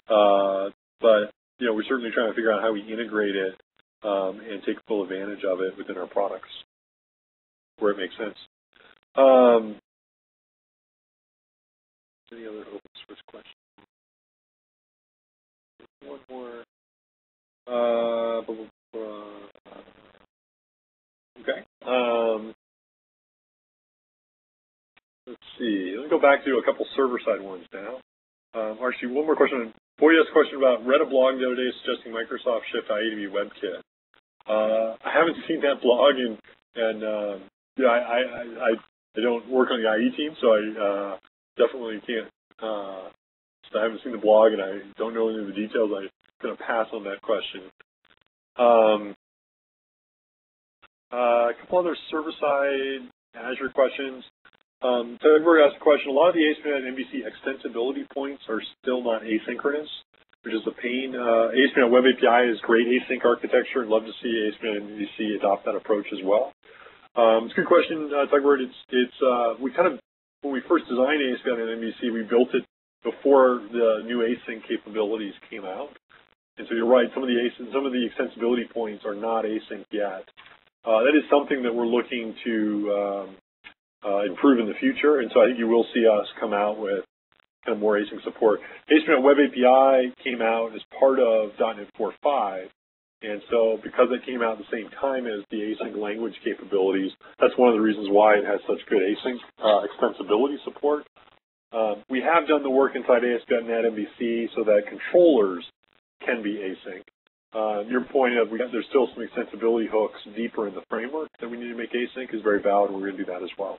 but we're certainly trying to figure out how we integrate it and take full advantage of it within our products where it makes sense. Any other open source questions? One more. Okay. Let's see. Let me go back to a couple server-side ones now. Actually, one more question. Boy asked a question about read a blog the other day suggesting Microsoft shift IE to WebKit. I haven't seen that blog, and yeah, I don't work on the IE team, so I definitely can't. I haven't seen the blog, and I don't know any of the details. I'm going to pass on that question. A couple other server-side Azure questions. Edward asked a question. A lot of the ASP.NET and MVC extensibility points are still not asynchronous, which is a pain. ASP.NET Web API is great async architecture. I'd love to see ASP.NET and MVC adopt that approach as well. It's a good question, Edward. We kind of, when we first designed ASP.NET and MVC, we built it before the new async capabilities came out. And so you're right, some of the extensibility points are not async yet. That is something that we're looking to improve in the future, and so I think you will see us come out with kind of more async support. ASP.NET Web API came out as part of .NET 4.5, and so because it came out at the same time as the async language capabilities, that's one of the reasons why it has such good async extensibility support. We have done the work inside ASP.NET MVC so that controllers can be async. Your point of there's still some extensibility hooks deeper in the framework that we need to make async is very valid, and we're going to do that as well.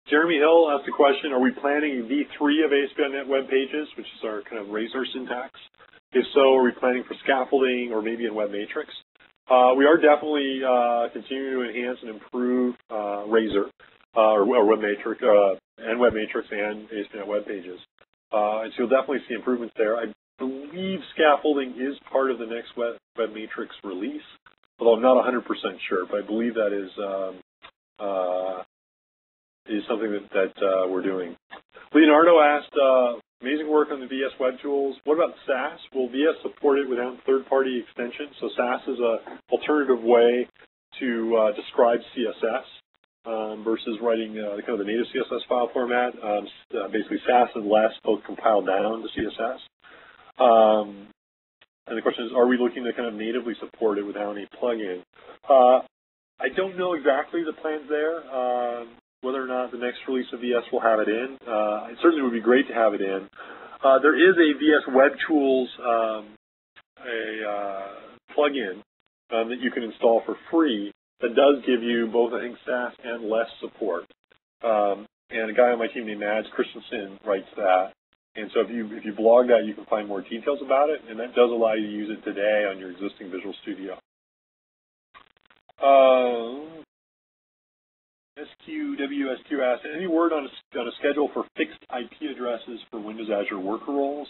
Jeremy Hill asked a question, are we planning V3 of ASP.NET web pages, which is our kind of Razor syntax? If so, are we planning for scaffolding or maybe in Web Matrix? We are definitely continuing to enhance and improve Razor or Web Matrix and Web Matrix and ASP.NET web pages. And so you'll definitely see improvements there. I believe scaffolding is part of the next Web Matrix release, although I'm not 100% sure, but I believe that is something that we're doing. Leonardo asked, amazing work on the VS Web Tools. What about SAS? Will VS support it without third-party extensions? So SAS is an alternative way to describe CSS versus writing kind of the native CSS file format. Basically, SAS and LESS both compile down to CSS. And the question is, are we looking to kind of natively support it without any plugin? I don't know exactly the plans there, whether or not the next release of VS will have it in. It certainly would be great to have it in. There is a VS Web Tools plugin that you can install for free that does give you both, I think, SAS and LESS support. And a guy on my team named Mads Christensen writes that. And so if you blog that, you can find more details about it, and that does allow you to use it today on your existing Visual Studio. SQWSQ asked, any word on a schedule for fixed IP addresses for Windows Azure worker roles?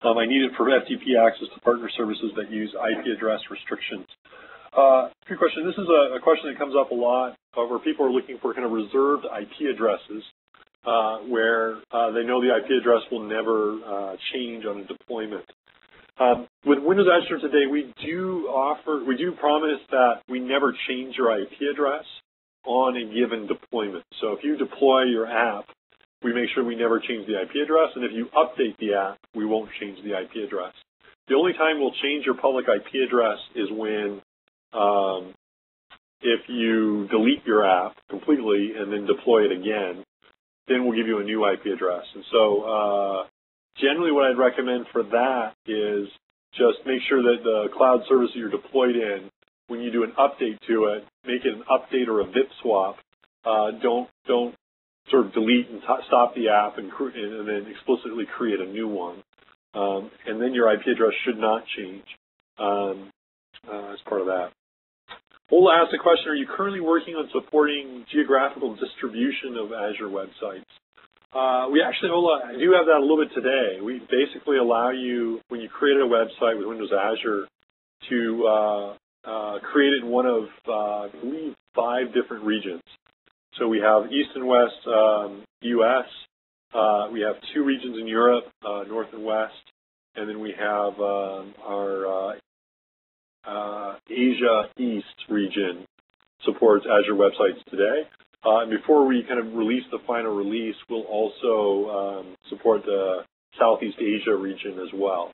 I need it for FTP access to partner services that use IP address restrictions. Good question. This is a question that comes up a lot where people are looking for kind of reserved IP addresses where they know the IP address will never change on a deployment. With Windows Azure today, we do promise that we never change your IP address on a given deployment. So if you deploy your app, we make sure we never change the IP address, and if you update the app, we won't change the IP address. The only time we'll change your public IP address is when if you delete your app completely and then deploy it again, then we'll give you a new IP address. And so generally what I'd recommend for that is just make sure that the cloud service that you're deployed in, when you do an update to it, make it an update or a VIP swap. Don't sort of delete and stop the app and then explicitly create a new one. And then your IP address should not change as part of that. Ola asked a question, are you currently working on supporting geographical distribution of Azure websites? We actually, Ola, do have that a little bit today. We basically allow you, when you create a website with Windows Azure, to create it in one of, I believe, 5 different regions. So we have East and West US. We have 2 regions in Europe, North and West. and then we have our Asia East region supports Azure websites today. And before we kind of release the final release, we'll also support the Southeast Asia region as well.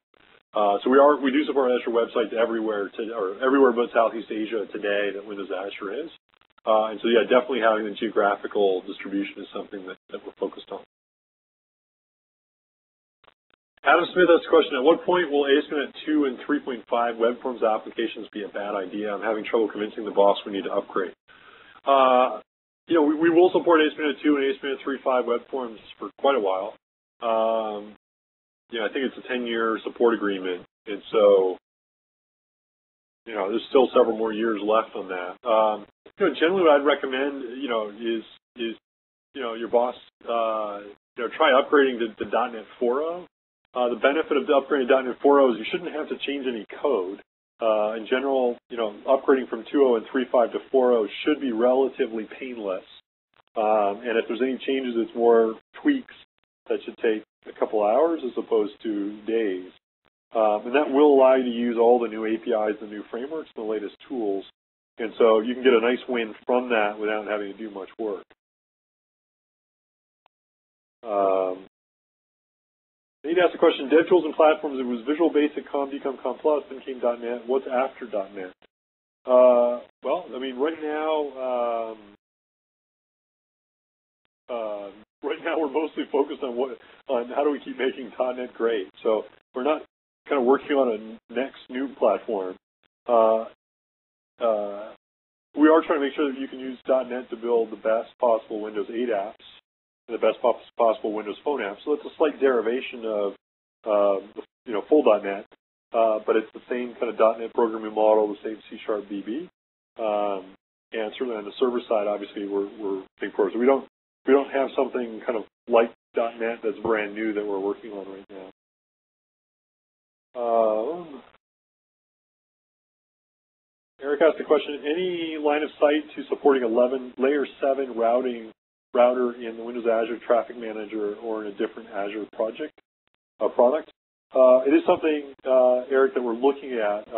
So we do support Azure websites everywhere, everywhere but Southeast Asia today that Windows Azure is. And so, yeah, definitely having the geographical distribution is something that we're focused on. Adam Smith asked a question, at what point will ASP.NET 2 and 3.5 web forms applications be a bad idea? I'm having trouble convincing the boss we need to upgrade. You know, we will support ASP.NET 2 and ASP.NET 3.5 web forms for quite a while. You know, I think it's a 10-year support agreement, and so, you know, there's still several more years left on that. You know, generally what I'd recommend, you know, is you know, your boss, you know, try upgrading to .NET 4.0. The benefit of upgrading to .NET 4.0 is you shouldn't have to change any code. In general, you know, upgrading from 2.0 and 3.5 to 4.0 should be relatively painless. And if there's any changes, it's more tweaks that should take a couple hours as opposed to days. And that will allow you to use all the new APIs, the new frameworks, the latest tools. And so you can get a nice win from that without having to do much work. Need to ask the question, dev tools and platforms, it was Visual Basic, Com, DCOM, Com Plus, then came .NET. What's after .NET? Well, I mean, right now we're mostly focused on how do we keep making .NET great. So we're not kind of working on a next new platform. We are trying to make sure that you can use .NET to build the best possible Windows 8 apps, the best possible Windows Phone apps. So it's a slight derivation of you know, full .NET, but it's the same kind of .NET programming model, the same C# BB, and certainly on the server side, obviously we're big pros. So we don't have something kind of like .NET that's brand new that we're working on right now. Eric asked the question, any line of sight to supporting layer 7 router in the Windows Azure Traffic Manager or in a different Azure product? It is something, Eric, that we're looking at.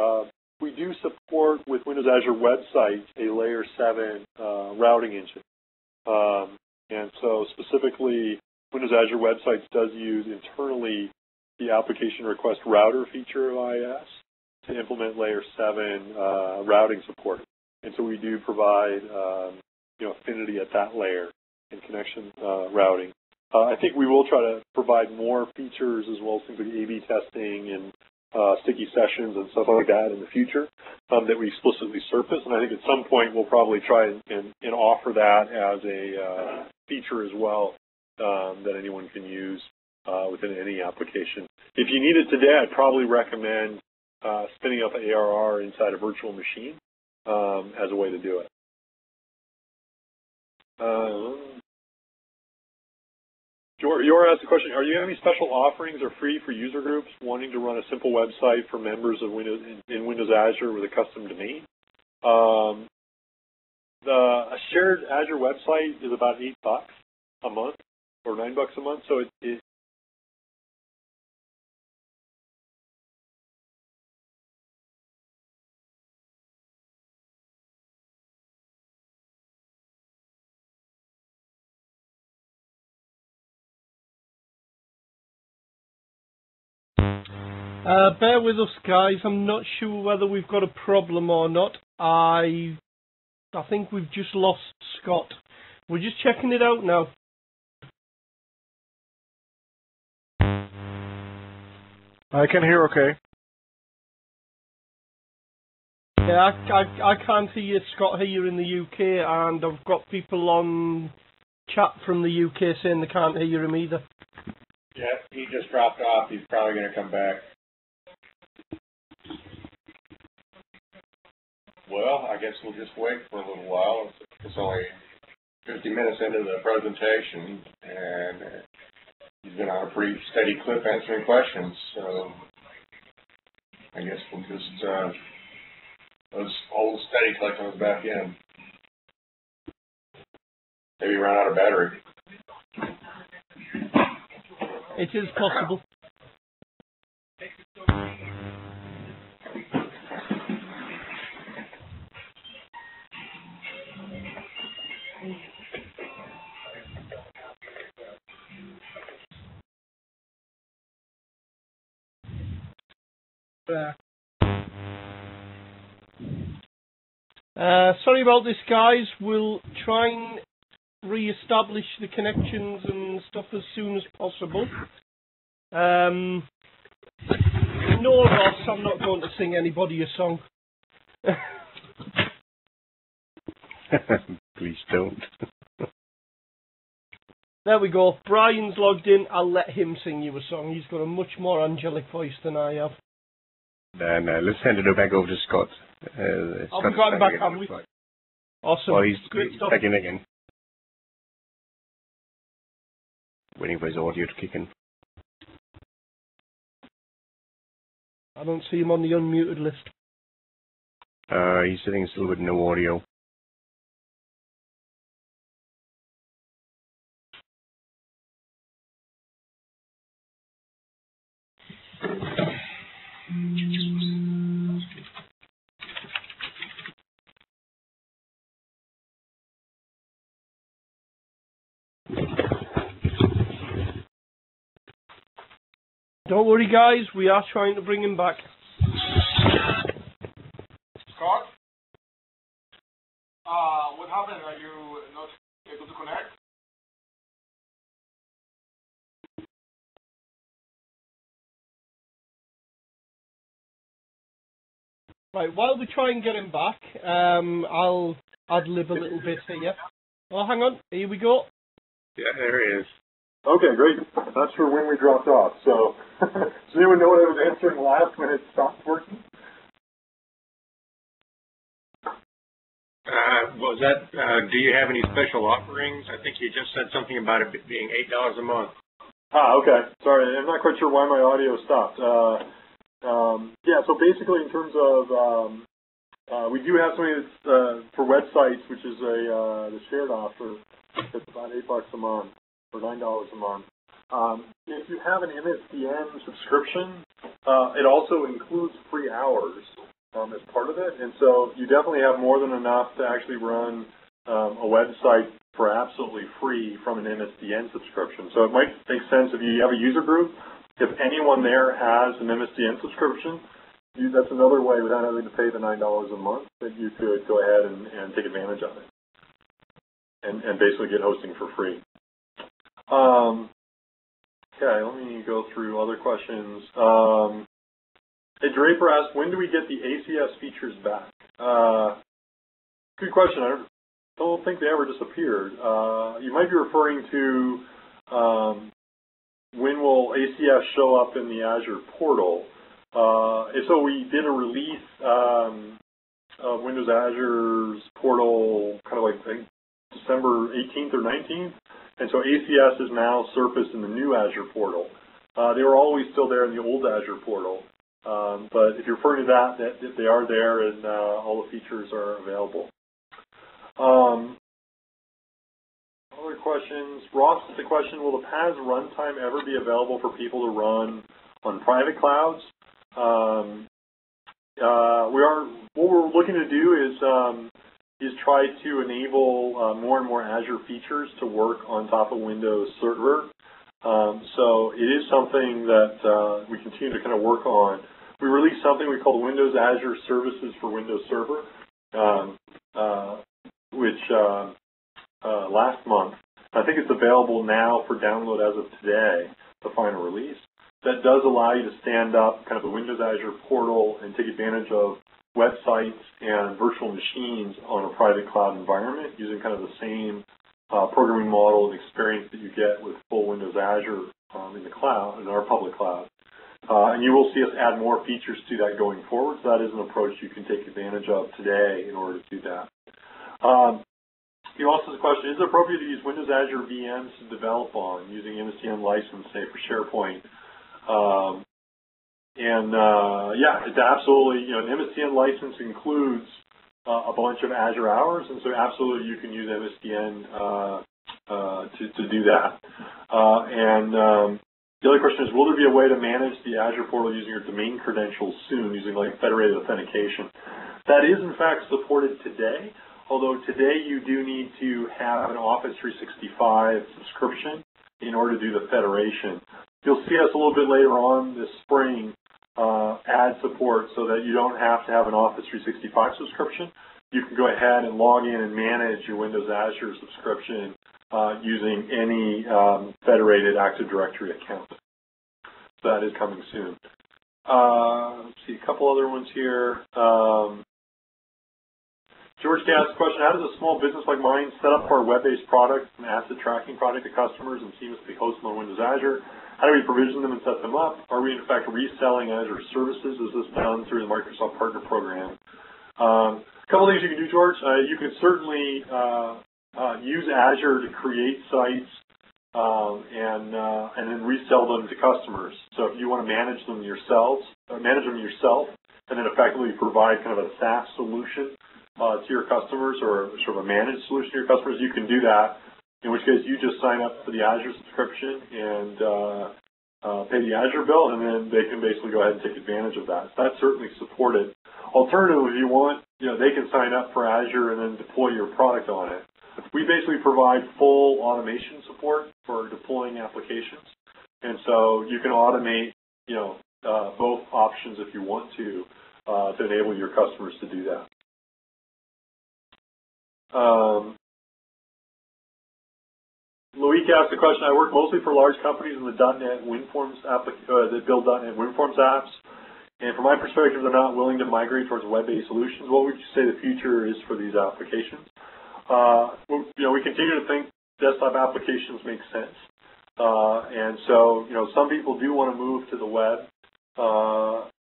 We do support with Windows Azure websites a layer 7 routing engine. And so specifically, Windows Azure websites does use internally the application request router feature of IIS to implement layer 7 routing support. And so we do provide you know, affinity at that layer in connection routing. I think we will try to provide more features as well as things like A/B testing and sticky sessions and stuff like that in the future that we explicitly surface. And I think at some point we'll probably try and offer that as a feature as well that anyone can use within any application. If you need it today, I'd probably recommend spinning up ARR inside a virtual machine as a way to do it. Yor asked the question, are you having any special offerings or free for user groups wanting to run a simple website for members of Windows in Windows Azure with a custom domain? A shared Azure website is about $8 a month or $9 a month, so it bear with us, guys. I'm not sure whether we've got a problem or not. I think we've just lost Scott. We're just checking it out now. I can hear okay. Yeah, I can't hear you, Scott, here in the UK, and I've got people on chat from the UK saying they can't hear him either. Yeah, he just dropped off. He's probably going to come back. Well, I guess we'll just wait for a little while. It's only 50 minutes into the presentation, and he's been on a pretty steady clip answering questions. So I guess we'll just hold steady till he comes back in. Maybe run out of battery. It is possible. Sorry about this, guys. We'll try and re-establish the connections and stuff as soon as possible. No, Ross, I'm not going to sing anybody a song. Please don't. There we go. Brian's logged in. I'll let him sing you a song. He's got a much more angelic voice than I have. Then let's hand it back over to Scott. I'll be going back, have we? Awesome. Well, he's Great stuff. back in again. Waiting for his audio to kick in. I don't see him on the unmuted list. He's sitting still with no audio. Don't worry, guys. We are trying to bring him back. Scott? What happened? Are you not able to connect? Right, while we try and get him back, I'll ad-lib a little bit here. Oh, hang on. Here we go. Yeah, there he is. Okay, great. Not sure when we dropped off. So, does anyone know what I was answering last when it stopped working? Was that, do you have any special offerings? I think you just said something about it being $8 a month. Okay. Sorry, I'm not quite sure why my audio stopped. Yeah, so basically in terms of, we do have something that's for websites, which is the shared offer. It's about $8 a month, or $9 a month. If you have an MSDN subscription, it also includes free hours as part of it, and so you definitely have more than enough to actually run a website for absolutely free from an MSDN subscription. So it might make sense if you have a user group, if anyone there has an MSDN subscription, that's another way without having to pay the $9 a month that you could go ahead and take advantage of it and basically get hosting for free. Okay, let me go through other questions. Hey, Draper asked, when do we get the ACS features back? Good question. I don't think they ever disappeared. You might be referring to when will ACS show up in the Azure portal. So we did a release of Windows Azure's portal kind of like I think December 18th or 19th. And so ACS is now surfaced in the new Azure portal. They were always still there in the old Azure portal. But if you're referring to that they are there and all the features are available. Other questions. Ross has the question, will the PaaS runtime ever be available for people to run on private clouds? What we're looking to do is try to enable more and more Azure features to work on top of Windows Server. So it is something that we continue to kind of work on. We released something we call Windows Azure Services for Windows Server, which last month. I think it's available now for download as of today, the final release. That does allow you to stand up kind of the Windows Azure portal and take advantage of websites and virtual machines on a private cloud environment using kind of the same programming model and experience that you get with full Windows Azure in the cloud, in our public cloud. And you will see us add more features to that going forward, so that is an approach you can take advantage of today in order to do that. You also have a question, is it appropriate to use Windows Azure VMs to develop on using MSDN license, say, for SharePoint? Yeah, it's absolutely, an MSDN license includes a bunch of Azure hours, and so absolutely you can use MSDN to do that. The other question is, will there be a way to manage the Azure portal using your domain credentials soon, using like federated authentication? That is in fact supported today, although today you do need to have an Office 365 subscription in order to do the federation. You'll see us a little bit later on this spring ad support so that you don't have to have an Office 365 subscription. You can go ahead and log in and manage your Windows Azure subscription using any federated Active Directory account. So that is coming soon. Let's see, a couple other ones here. George asked a question, how does a small business like mine set up our web-based product and asset tracking product to customers and seamlessly host them on Windows Azure? How do we provision them and set them up? Are we in fact reselling Azure services? Is this done through the Microsoft Partner Program? A couple things you can do, George. You can certainly use Azure to create sites and then resell them to customers. So if you want to manage them yourself, and then effectively provide kind of a SaaS solution to your customers, or sort of a managed solution to your customers, you can do that. In which case, you just sign up for the Azure subscription and pay the Azure bill, and then they can basically go ahead and take advantage of that. So that's certainly supported. Alternatively, if you want, they can sign up for Azure and then deploy your product on it. We basically provide full automation support for deploying applications, and so you can automate, both options if you want to enable your customers to do that. Loic asked the question, I work mostly for large companies in the .NET WinForms that build .NET WinForms apps, and from my perspective, they're not willing to migrate towards web-based solutions. What would you say the future is for these applications? We continue to think desktop applications make sense, and so some people do want to move to the web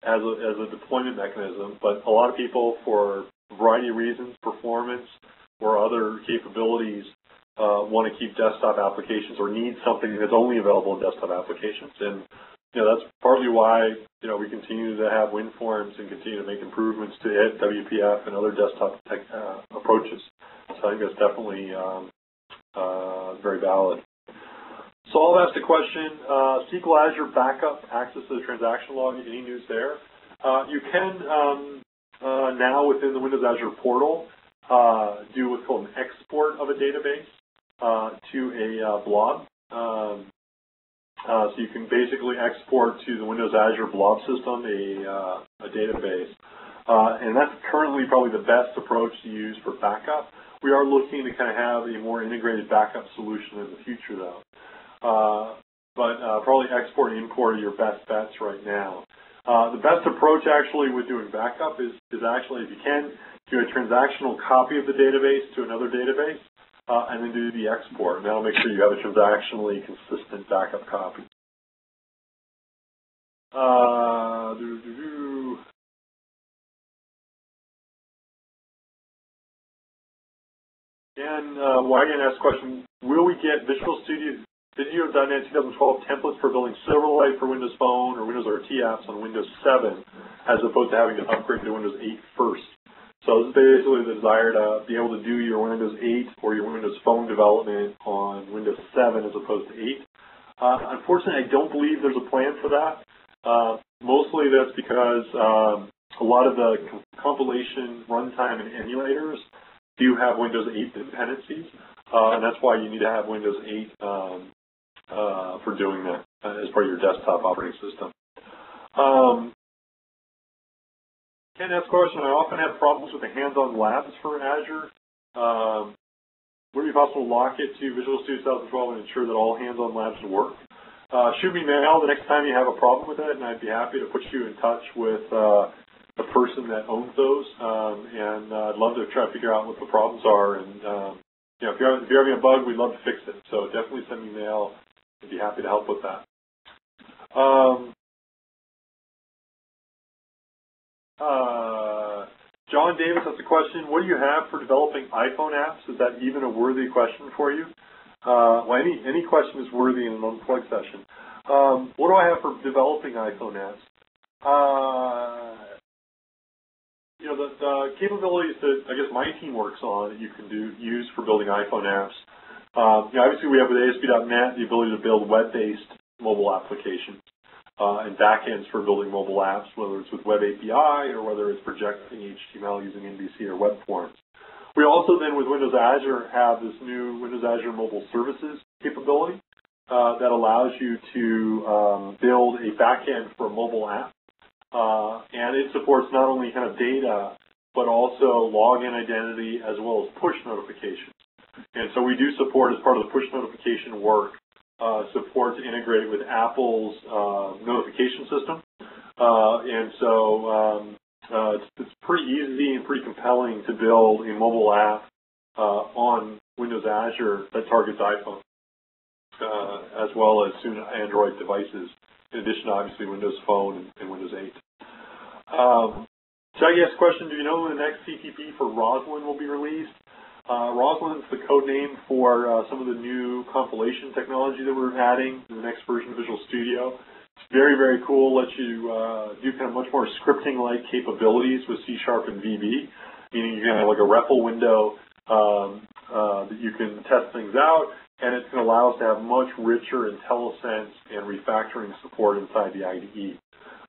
as a deployment mechanism, but a lot of people, for a variety of reasons, performance or other capabilities, want to keep desktop applications or need something that's only available in desktop applications. And that's partly why we continue to have WinForms and continue to make improvements to it, WPF and other desktop approaches. So I think that's definitely very valid. Saul asked a question, SQL Azure backup access to the transaction log, any news there? You can now within the Windows Azure portal do what's called an export of a database to a blob. So you can basically export to the Windows Azure blob system a database. And that's currently probably the best approach to use for backup. We are looking to kind of have a more integrated backup solution in the future, though. But probably export and import are your best bets right now. The best approach actually with doing backup is actually, if you can, do a transactional copy of the database to another database, and then do the export. And that'll make sure you have a transactionally consistent backup copy. And Wagon asked a question, will we get Visual Studio .NET 2012 templates for building Silverlight for Windows Phone or Windows RT apps on Windows 7, as opposed to having to upgrade to Windows 8 first? So this is basically the desire to be able to do your Windows 8 or your Windows Phone development on Windows 7 as opposed to 8. Unfortunately, I don't believe there's a plan for that. Mostly that's because a lot of the compilation, runtime, and emulators do have Windows 8 dependencies, and that's why you need to have Windows 8 for doing that as part of your desktop operating system. Ken asked a question, I often have problems with the hands-on labs for Azure. Would it be possible to lock it to Visual Studio 2012 and ensure that all hands-on labs work? Shoot me an email the next time you have a problem with it, and I'd be happy to put you in touch with the person that owns those, and I'd love to try to figure out what the problems are. And if you're having a bug, we'd love to fix it. So definitely send me an email. I'd be happy to help with that. John Davis has a question. What do you have for developing iPhone apps? Is that even a worthy question for you? Well, any question is worthy in an unplugged session. What do I have for developing iPhone apps? The capabilities that I guess my team works on that you can use for building iPhone apps. Obviously, we have with ASP.NET the ability to build web-based mobile applications and backends for building mobile apps, whether it's with Web API or whether it's projecting HTML using MVC or web forms. We also then with Windows Azure have this new Windows Azure Mobile Services capability that allows you to build a backend for a mobile app and it supports not only kind of data, but also login identity as well as push notifications. And so we do support, as part of the push notification work, support to integrate with Apple's notification system. And so it's pretty easy and pretty compelling to build a mobile app on Windows Azure that targets iPhone, as well as soon Android devices, in addition to obviously Windows Phone and Windows 8. Shaggy asked a question, do you know when the next CTP for Roslyn will be released? Roslyn is the code name for some of the new compilation technology that we're adding in the next version of Visual Studio. It's very, very cool. Lets you do kind of much more scripting-like capabilities with C# and VB, meaning you can have like a REPL window that you can test things out, and it's going to allow us to have much richer IntelliSense and refactoring support inside the IDE.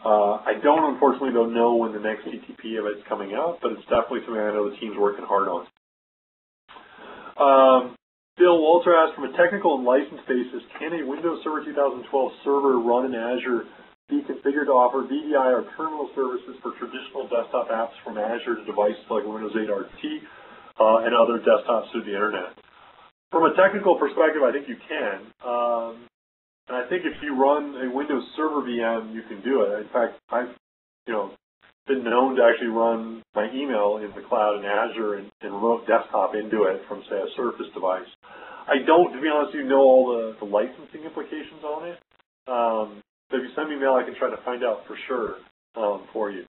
I don't, unfortunately, though, know when the next CTP of it's coming out, but it's definitely something I know the team's working hard on. Bill Walter asked, from a technical and license basis, can a Windows Server 2012 server run in Azure be configured to offer VDI or terminal services for traditional desktop apps from Azure to devices like Windows 8 RT and other desktops through the Internet? From a technical perspective, I think you can. And I think if you run a Windows Server VM, you can do it. In fact, I've been known to actually run my email in the cloud in Azure and remote desktop into it from, say, a Surface device. I don't, to be honest with you, know all the licensing implications on it. But if you send me an email, I can try to find out for sure for you.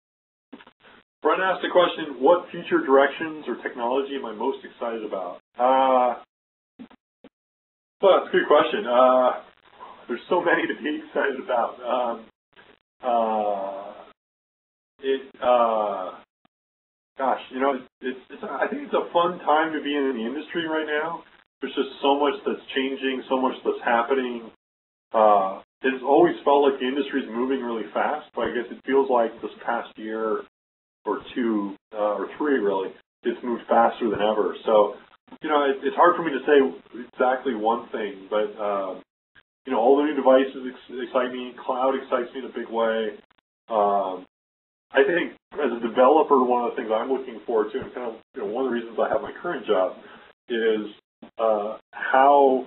Brent asked a question, what future directions or technology am I most excited about? Well, that's a good question. There's so many to be excited about. Gosh, I think it's a fun time to be in the industry right now. There's just so much that's changing, so much that's happening. It's always felt like the industry is moving really fast, but I guess it feels like this past year or two, or three really, it's moved faster than ever. So, it's hard for me to say exactly one thing, but, all the new devices excite me. Cloud excites me in a big way. I think as a developer, one of the things I'm looking forward to, and kind of one of the reasons I have my current job, is how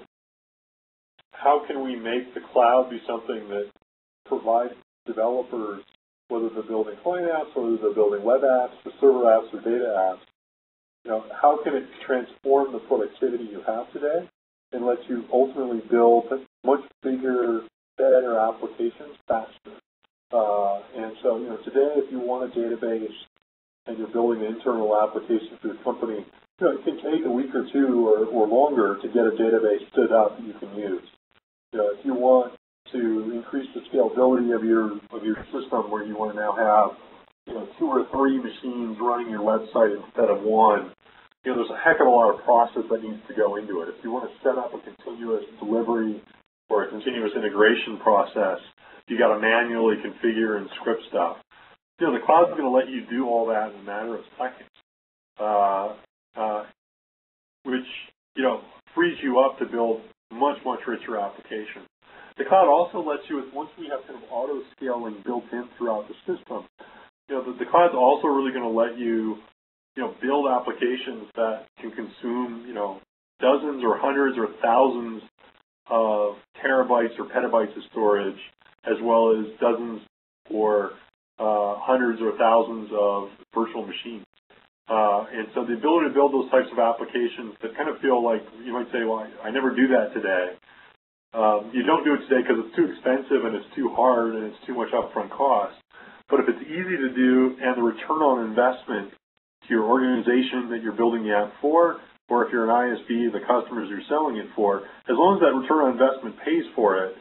can we make the cloud be something that provides developers, whether they're building client apps, whether they're building web apps, or server apps, or data apps, how can it transform the productivity you have today and let you ultimately build much bigger, better applications faster? And so, today, if you want a database and you're building an internal application for your company, it can take a week or two or longer to get a database stood up that you can use. If you want to increase the scalability of your system, where you want to now have 2 or 3 machines running your website instead of one, there's a heck of a lot of process that needs to go into it. If you want to set up a continuous delivery or a continuous integration process, you got to manually configure and script stuff. The cloud's going to let you do all that in a matter of seconds, which frees you up to build much, much richer applications. The cloud also lets you, once we have kind of auto scaling built in throughout the system, the cloud's also really going to let you, build applications that can consume, dozens or hundreds or thousands of terabytes or petabytes of storage, as well as dozens or hundreds or thousands of virtual machines. And so the ability to build those types of applications that kind of feel like, you might say, well, I never do that today. You don't do it today because it's too expensive and it's too hard and it's too much upfront cost. But if it's easy to do and the return on investment to your organization that you're building the app for, or if you're an ISV, the customers you're selling it for, as long as that return on investment pays for it,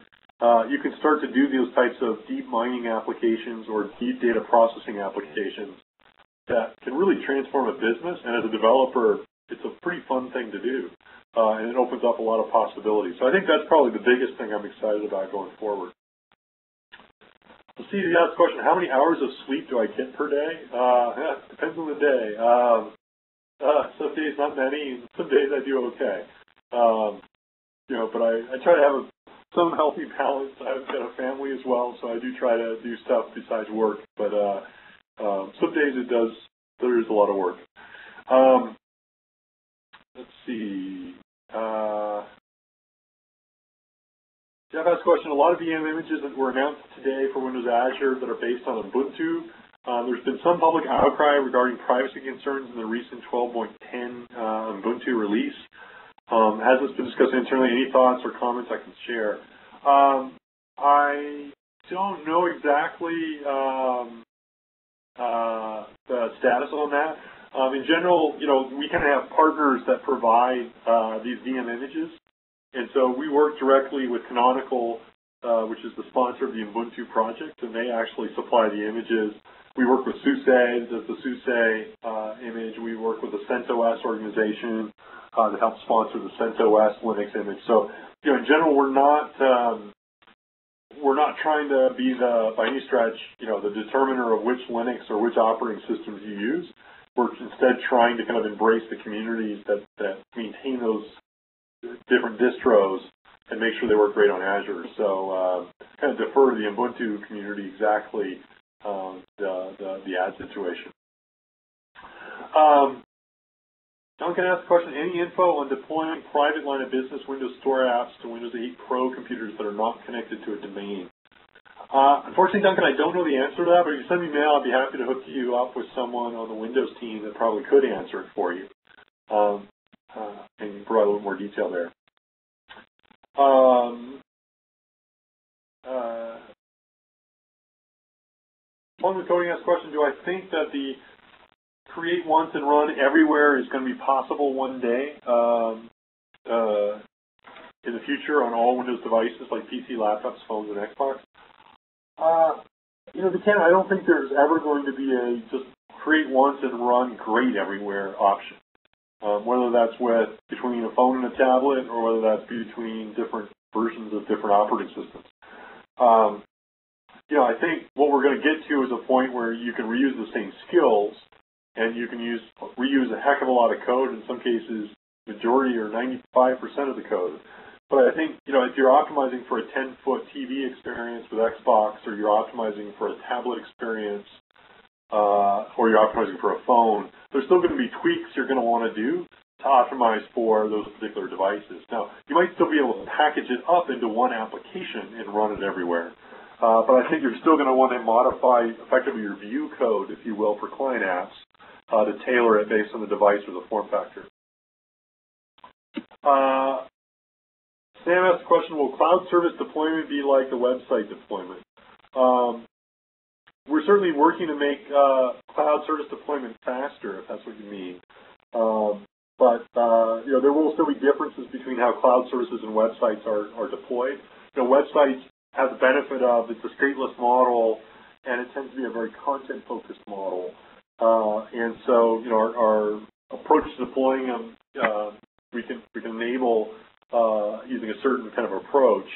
you can start to do those types of deep mining applications or deep data processing applications that can really transform a business. And as a developer, it's a pretty fun thing to do. And it opens up a lot of possibilities. So I think that's probably the biggest thing I'm excited about going forward. Let's see, the last question, how many hours of sleep do I get per day? Depends on the day. Some days not many, some days I do okay. But I try to have some healthy balance. I've got a family as well, so I do try to do stuff besides work. But some days there is a lot of work. Let's see. Jeff asked a question. A lot of VM images that were announced today for Windows Azure that are based on Ubuntu. There's been some public outcry regarding privacy concerns in the recent 12.10 Ubuntu release. As it's been discussed internally, any thoughts or comments I can share? I don't know exactly the status on that. In general, we kind of have partners that provide these VM images, and so we work directly with Canonical, which is the sponsor of the Ubuntu project, and they actually supply the images. We work with SUSE, does the SUSE image. We work with the CentOS organization that helps sponsor the CentOS Linux image. So, in general, we're not trying to be by any stretch, the determiner of which Linux or which operating systems you use. We're instead trying to kind of embrace the communities that maintain those different distros and make sure they work great on Azure. So kind of defer to the Ubuntu community exactly the ad situation. Duncan asked a question, any info on deploying private line of business Windows Store apps to Windows 8 Pro computers that are not connected to a domain? Unfortunately, Duncan, I don't know the answer to that, but if you send me mail, I'd be happy to hook you up with someone on the Windows team that probably could answer it for you and provide a little more detail there. One with coding asked a question, do I think that the create once and run everywhere is going to be possible one day in the future on all Windows devices like PC, laptops, phones, and Xbox? I don't think there's ever going to be a just create once and run great everywhere option. Whether that's between a phone and a tablet, or whether that's between different versions of different operating systems. I think what we're going to get to is a point where you can reuse the same skills, and you can reuse a heck of a lot of code. In some cases, majority or 95% of the code. But I think, if you're optimizing for a 10-foot TV experience with Xbox, or you're optimizing for a tablet experience, or you're optimizing for a phone, there's still going to be tweaks you're going to want to do to optimize for those particular devices. Now, you might still be able to package it up into one application and run it everywhere. But I think you're still going to want to modify effectively your view code, if you will, for client apps to tailor it based on the device or the form factor. Sam asked the question, will cloud service deployment be like the website deployment? We're certainly working to make cloud service deployment faster, if that's what you mean. But there will still be differences between how cloud services and websites are deployed. Websites have the benefit of it's a stateless model, and it tends to be a very content-focused model. And so, our approach to deploying them, we can enable using a certain kind of approach.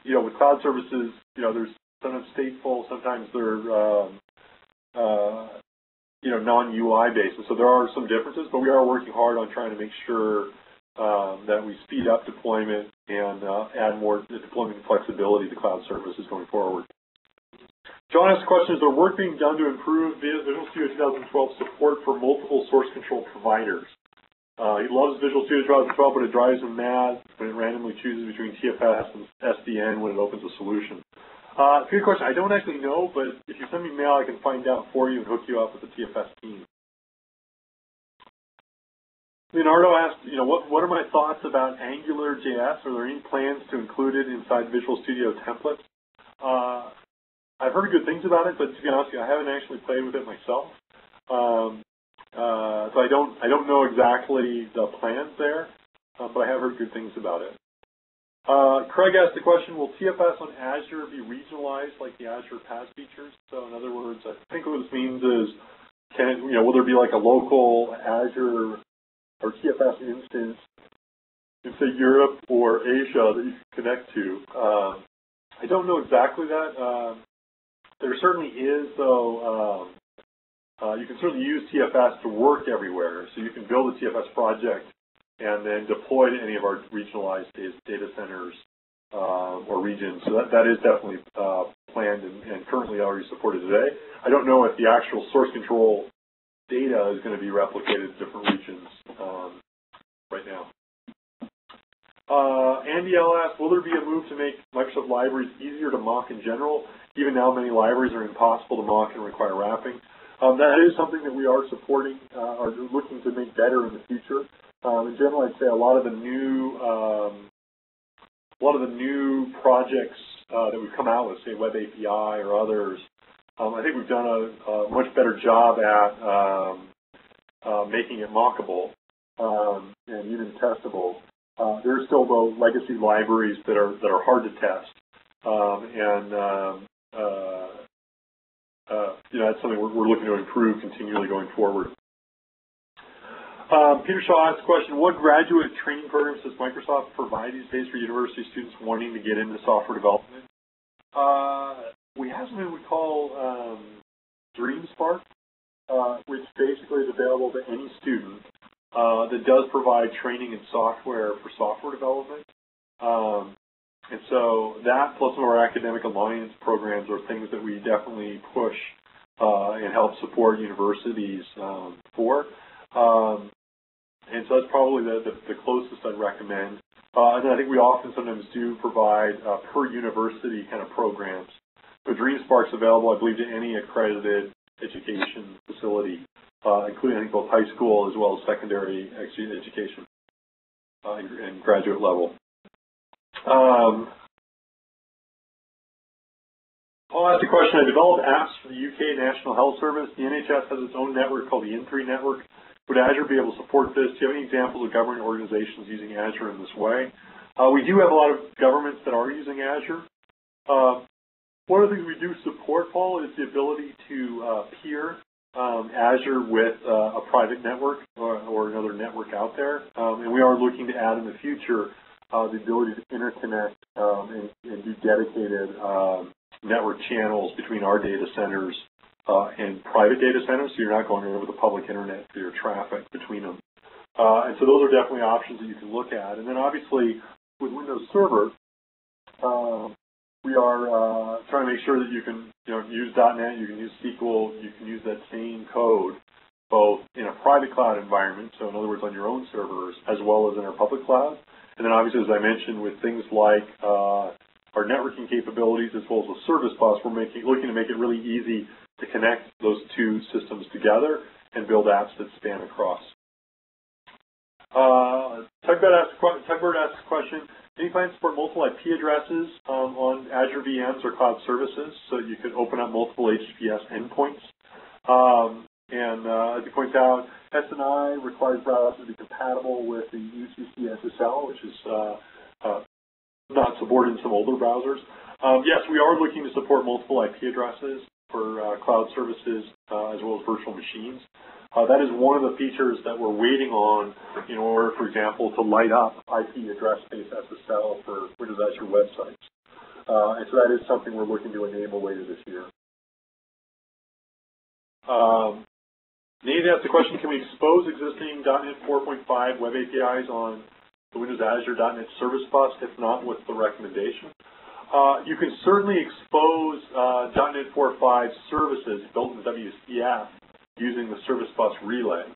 With cloud services, there's sometimes stateful, sometimes they're non-UI based. And so there are some differences, but we are working hard on trying to make sure that we speed up deployment and add more deployment flexibility to cloud services going forward. John asked a question, is there work being done to improve Visual Studio 2012 support for multiple source control providers? He loves Visual Studio 2012, but it drives him mad when it randomly chooses between TFS and SDN when it opens a solution. Good question. I don't actually know, but if you send me mail, I can find out for you and hook you up with the TFS team. Leonardo asked, what are my thoughts about AngularJS? Are there any plans to include it inside Visual Studio templates? I've heard good things about it, but to be honest with you, I haven't actually played with it myself. So I don't know exactly the plans there, but I have heard good things about it. Craig asked the question, will TFS on Azure be regionalized like the Azure PaaS features? So in other words, I think what this means is, will there be like a local Azure or TFS instance in, say, Europe or Asia that you can connect to? I don't know exactly that. There certainly is, though, you can certainly use TFS to work everywhere. So you can build a TFS project and then deploy to any of our regionalized data centers or regions. So that is definitely planned and currently already supported today. I don't know if the actual source control data is going to be replicated in different regions right now. Andy L. asked, will there be a move to make Microsoft libraries easier to mock in general? Even now, many libraries are impossible to mock and require wrapping. That is something that we are supporting or looking to make better in the future. In general, I'd say a lot of the new projects that we've come out with, say Web API or others, I think we've done a much better job at making it mockable and even testable. There are still, though, legacy libraries that are hard to test, that's something we're looking to improve continually going forward. Peter Shaw asked a question, what graduate training programs does Microsoft provide these days for university students wanting to get into software development? We have something we call DreamSpark, which basically is available to any student that does provide training in software for software development. And so that plus some of our academic alliance programs are things that we definitely push and help support universities for. And so that's probably the closest I'd recommend. And then I think we often sometimes do provide per university kind of programs. So DreamSpark's available, I believe, to any accredited education facility, including I think both high school as well as secondary education and graduate level. I'll ask a question. I developed apps for the UK National Health Service. The NHS has its own network called the N3 network. Would Azure be able to support this? Do you have any examples of government organizations using Azure in this way? We do have a lot of governments that are using Azure. One of the things we do support, Paul, is the ability to peer Azure with a private network or another network out there. And we are looking to add in the future the ability to interconnect and do dedicated network channels between our data centers and private data centers, so you're not going over the public internet for your traffic between them. And so those are definitely options that you can look at. And then obviously with Windows Server, we are trying to make sure that you can use .NET, you can use SQL, you can use that same code both in a private cloud environment, so in other words on your own servers, as well as in our public cloud. And then obviously, as I mentioned, with things like our networking capabilities as well as the service bus, we're looking to make it really easy to connect those two systems together and build apps that span across. Tugbird asked a question, any plans to support multiple IP addresses on Azure VMs or cloud services so that you could open up multiple HTTPS endpoints? As he points out, SNI requires browsers to be compatible with the UCC SSL, which is not supported in some older browsers. Yes, we are looking to support multiple IP addresses for cloud services as well as virtual machines. That is one of the features that we're waiting on in order, for example, to light up IP address-based SSL for Windows Azure websites. And so that is something we're looking to enable later this year. Nate asked the question, can we expose existing .NET 4.5 web APIs on the Windows Azure .NET Service Bus? If not, what's the recommendation? You can certainly expose .NET 4.5 services built in WCF using the Service Bus relay.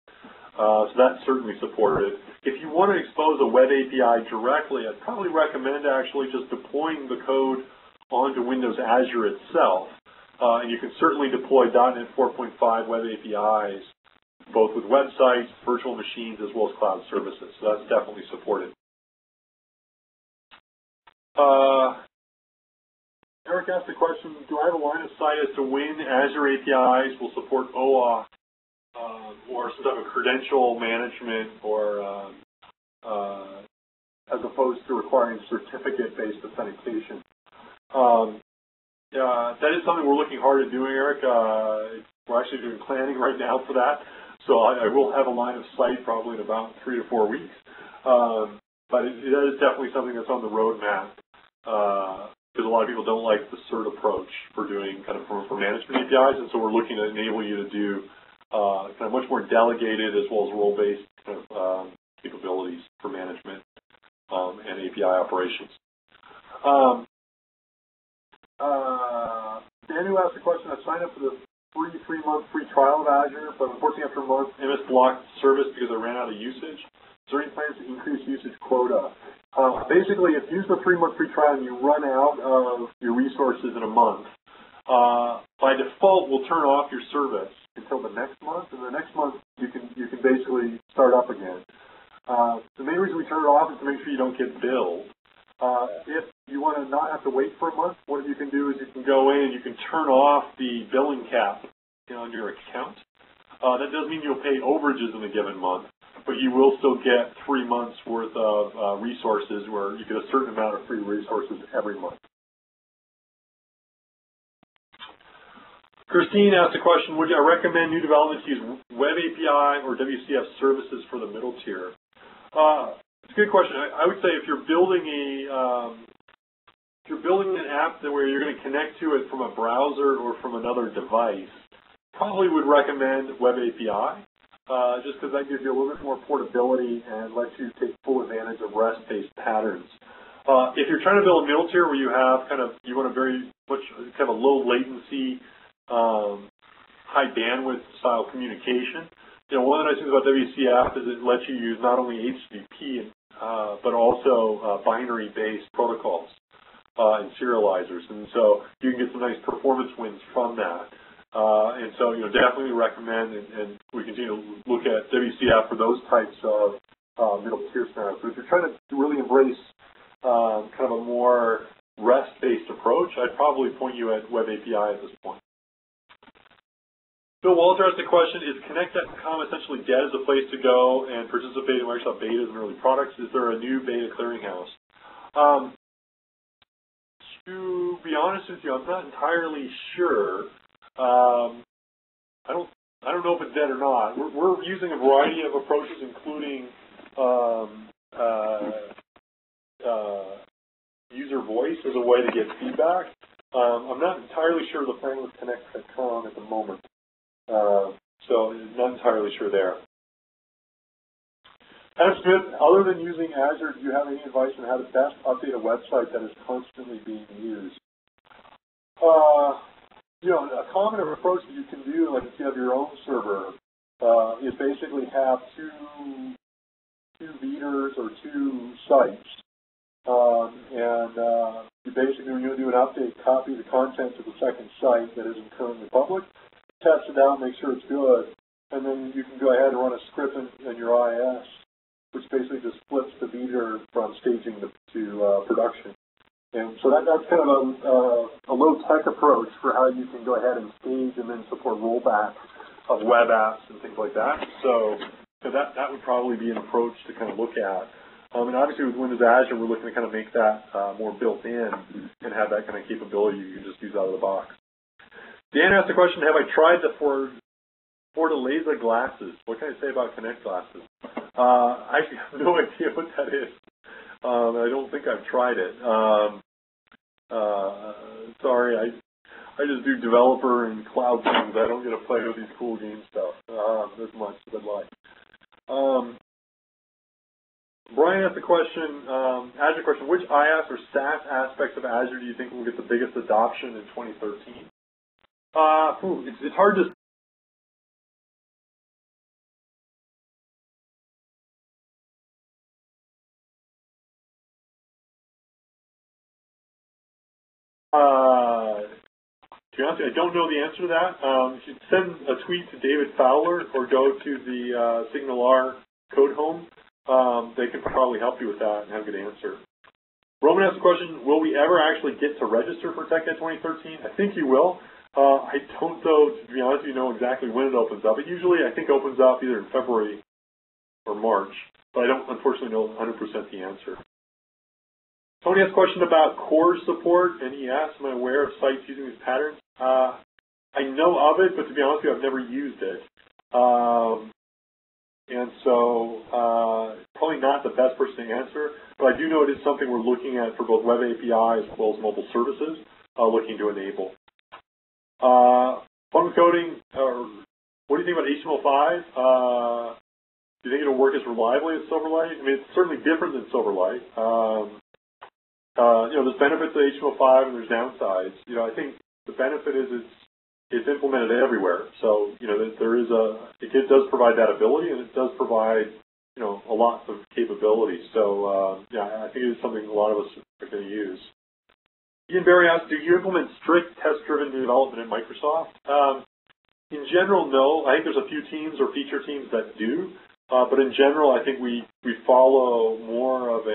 So that's certainly supported. If you want to expose a web API directly, I'd probably recommend actually just deploying the code onto Windows Azure itself. And you can certainly deploy .NET 4.5 web APIs both with websites, virtual machines, as well as cloud services. So that's definitely supported. Eric asked the question, do I have a line of sight as to when Azure APIs will support OAuth or some type of credential management or as opposed to requiring certificate-based authentication? That is something we're looking hard at doing, Eric. We're actually doing planning right now for that. So I will have a line of sight probably in about 3 to 4 weeks. But that is definitely something that's on the roadmap because a lot of people don't like the cert approach for doing kind of for management APIs. And so we're looking to enable you to do kind of much more delegated as well as role-based kind of capabilities for management and API operations. Daniel asked a question. I signed up for the free 3-month free trial of Azure, but unfortunately after a month, MS blocked service because I ran out of usage. Is there any plans to increase usage quota? Basically, if you use the 3-month free trial and you run out of your resources in a month, by default, we'll turn off your service until the next month, and the next month you can basically start up again. The main reason we turn it off is to make sure you don't get billed. If you want to not have to wait for a month, what you can do is you can go in and you can turn off the billing cap on your account. That does mean you'll pay overages in a given month, but you will still get 3 months worth of resources where you get a certain amount of free resources every month. Christine asked a question, would I recommend new development to use Web API or WCF services for the middle tier? It's a good question. I would say if you're building an app where you're going to connect to it from a browser or from another device, probably would recommend Web API, just because that gives you a little bit more portability and lets you take full advantage of REST-based patterns. If you're trying to build a middle tier where you have you want a very much kind of low latency, high bandwidth style communication, one of the nice things about WCF is it lets you use not only HTTP but also binary-based protocols and serializers, and so you can get some nice performance wins from that. And so, definitely recommend, and we continue to look at WCF for those types of middle tier scenarios. But if you're trying to really embrace kind of a more REST-based approach, I'd probably point you at Web API at this point. Bill Walter asked the question, is Connect.com essentially dead as a place to go and participate in Microsoft betas and early products? Is there a new beta clearinghouse? To be honest with you, I'm not entirely sure. I don't know if it's dead or not. We're using a variety of approaches, including user voice as a way to get feedback. I'm not entirely sure the plan with Connect.com at the moment. So not entirely sure there. Adam Smith, other than using Azure, do you have any advice on how to best update a website that is constantly being used? A common approach that you can do, like if you have your own server, is basically have two readers or two sites. You basically, when you do an update, copy the contents of the second site that isn't currently public, test it out, make sure it's good, and then you can go ahead and run a script in your IS, which basically just flips the meter from staging to production. And so that's kind of a low-tech approach for how you can go ahead and stage and then support rollback of web apps and things like that. So that would probably be an approach to kind of look at. And obviously with Windows Azure, we're looking to kind of make that more built in and have that kind of capability you can just use out of the box. Dan asked the question, have I tried the Fortaleza glasses? What can I say about Connect glasses? I actually have no idea what that is. I don't think I've tried it. Sorry, I just do developer and cloud things. I don't get to play with these cool game stuff as much as I'd like. Brian asked the question, Azure question, which IaaS or SaaS aspects of Azure do you think will get the biggest adoption in 2013? It's hard to be honest, I don't know the answer to that. You should send a tweet to David Fowler or go to the SignalR Code Home. They can probably help you with that and have a good answer. Roman asked the question, will we ever actually get to register for TechEd 2013? I think you will. I don't, though, to be honest, exactly when it opens up. It usually, I think, opens up either in February or March, but I don't, unfortunately, know 100% the answer. Tony asked a question about core support, and he asked, am I aware of sites using these patterns? I know of it, but to be honest with you, I've never used it. And so probably not the best person to answer, but I do know it is something we're looking at for both web API as well as mobile services, looking to enable. Fun with coding, what do you think about HTML5? Do you think it'll work as reliably as Silverlight? I mean, it's certainly different than Silverlight. there's benefits to HTML5 and there's downsides. I think the benefit is it's implemented everywhere. So, it does provide that ability, and it does provide, a lot of capabilities. So, I think it is something a lot of us are going to use. Ian Barry asked, do you implement strict test-driven development in Microsoft? In general, no. I think there's a few teams or feature teams that do. But in general, I think we follow more of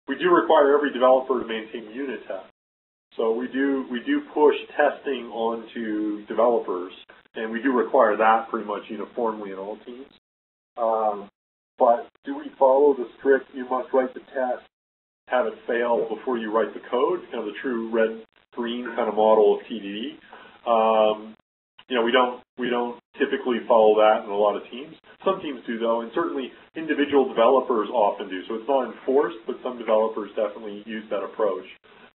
we do require every developer to maintain unit tests. So we do push testing onto developers, and we do require that pretty much uniformly in all teams. But do we follow the strict, you must write the test, have it fail before you write the code, kind of the true red-green kind of model of TDD? We don't typically follow that in a lot of teams. Some teams do, though, and certainly individual developers often do. So it's not enforced, but some developers definitely use that approach.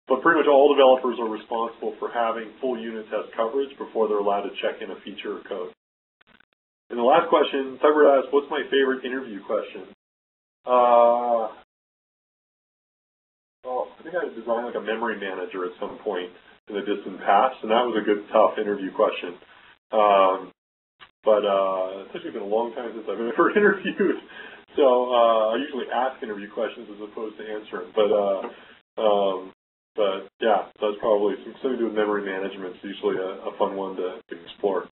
But pretty much all developers are responsible for having full unit test coverage before they're allowed to check in a feature or code. And the last question, Tybert asked, what's my favorite interview question? I think I designed like a memory manager at some point in the distant past, and that was a good, tough interview question. But it's actually been a long time since I've ever interviewed, so I usually ask interview questions as opposed to answer them. But yeah, that's probably something to do with memory management. It's usually a fun one to explore.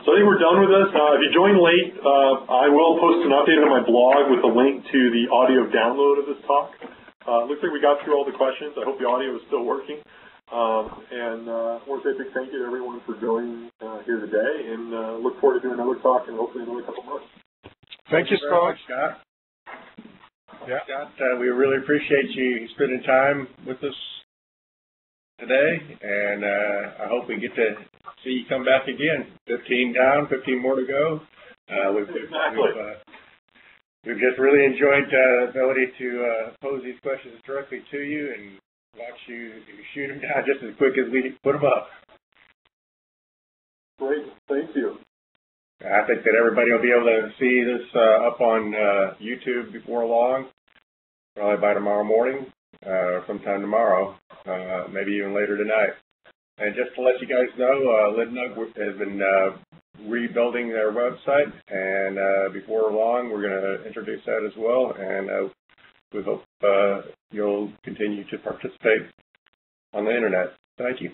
So I think we're done with this. If you joined late, I will post an update on my blog with a link to the audio download of this talk. Looks like we got through all the questions. I hope the audio is still working. And I want to say a big thank you to everyone for joining here today, and look forward to doing another talk in hopefully another couple months. Thank you, Scott. Yeah. Scott, we really appreciate you spending time with us today, and I hope we get to see you come back again. 15 down, 15 more to go. We've just really enjoyed the ability to pose these questions directly to you and watch you shoot them down just as quick as we put them up. Great, thank you. I think that everybody will be able to see this up on YouTube before long, probably by tomorrow morning, sometime tomorrow, maybe even later tonight. And just to let you guys know, Lidnug has been rebuilding their website, and before long we're going to introduce that as well, and we hope you'll continue to participate on the internet. Thank you.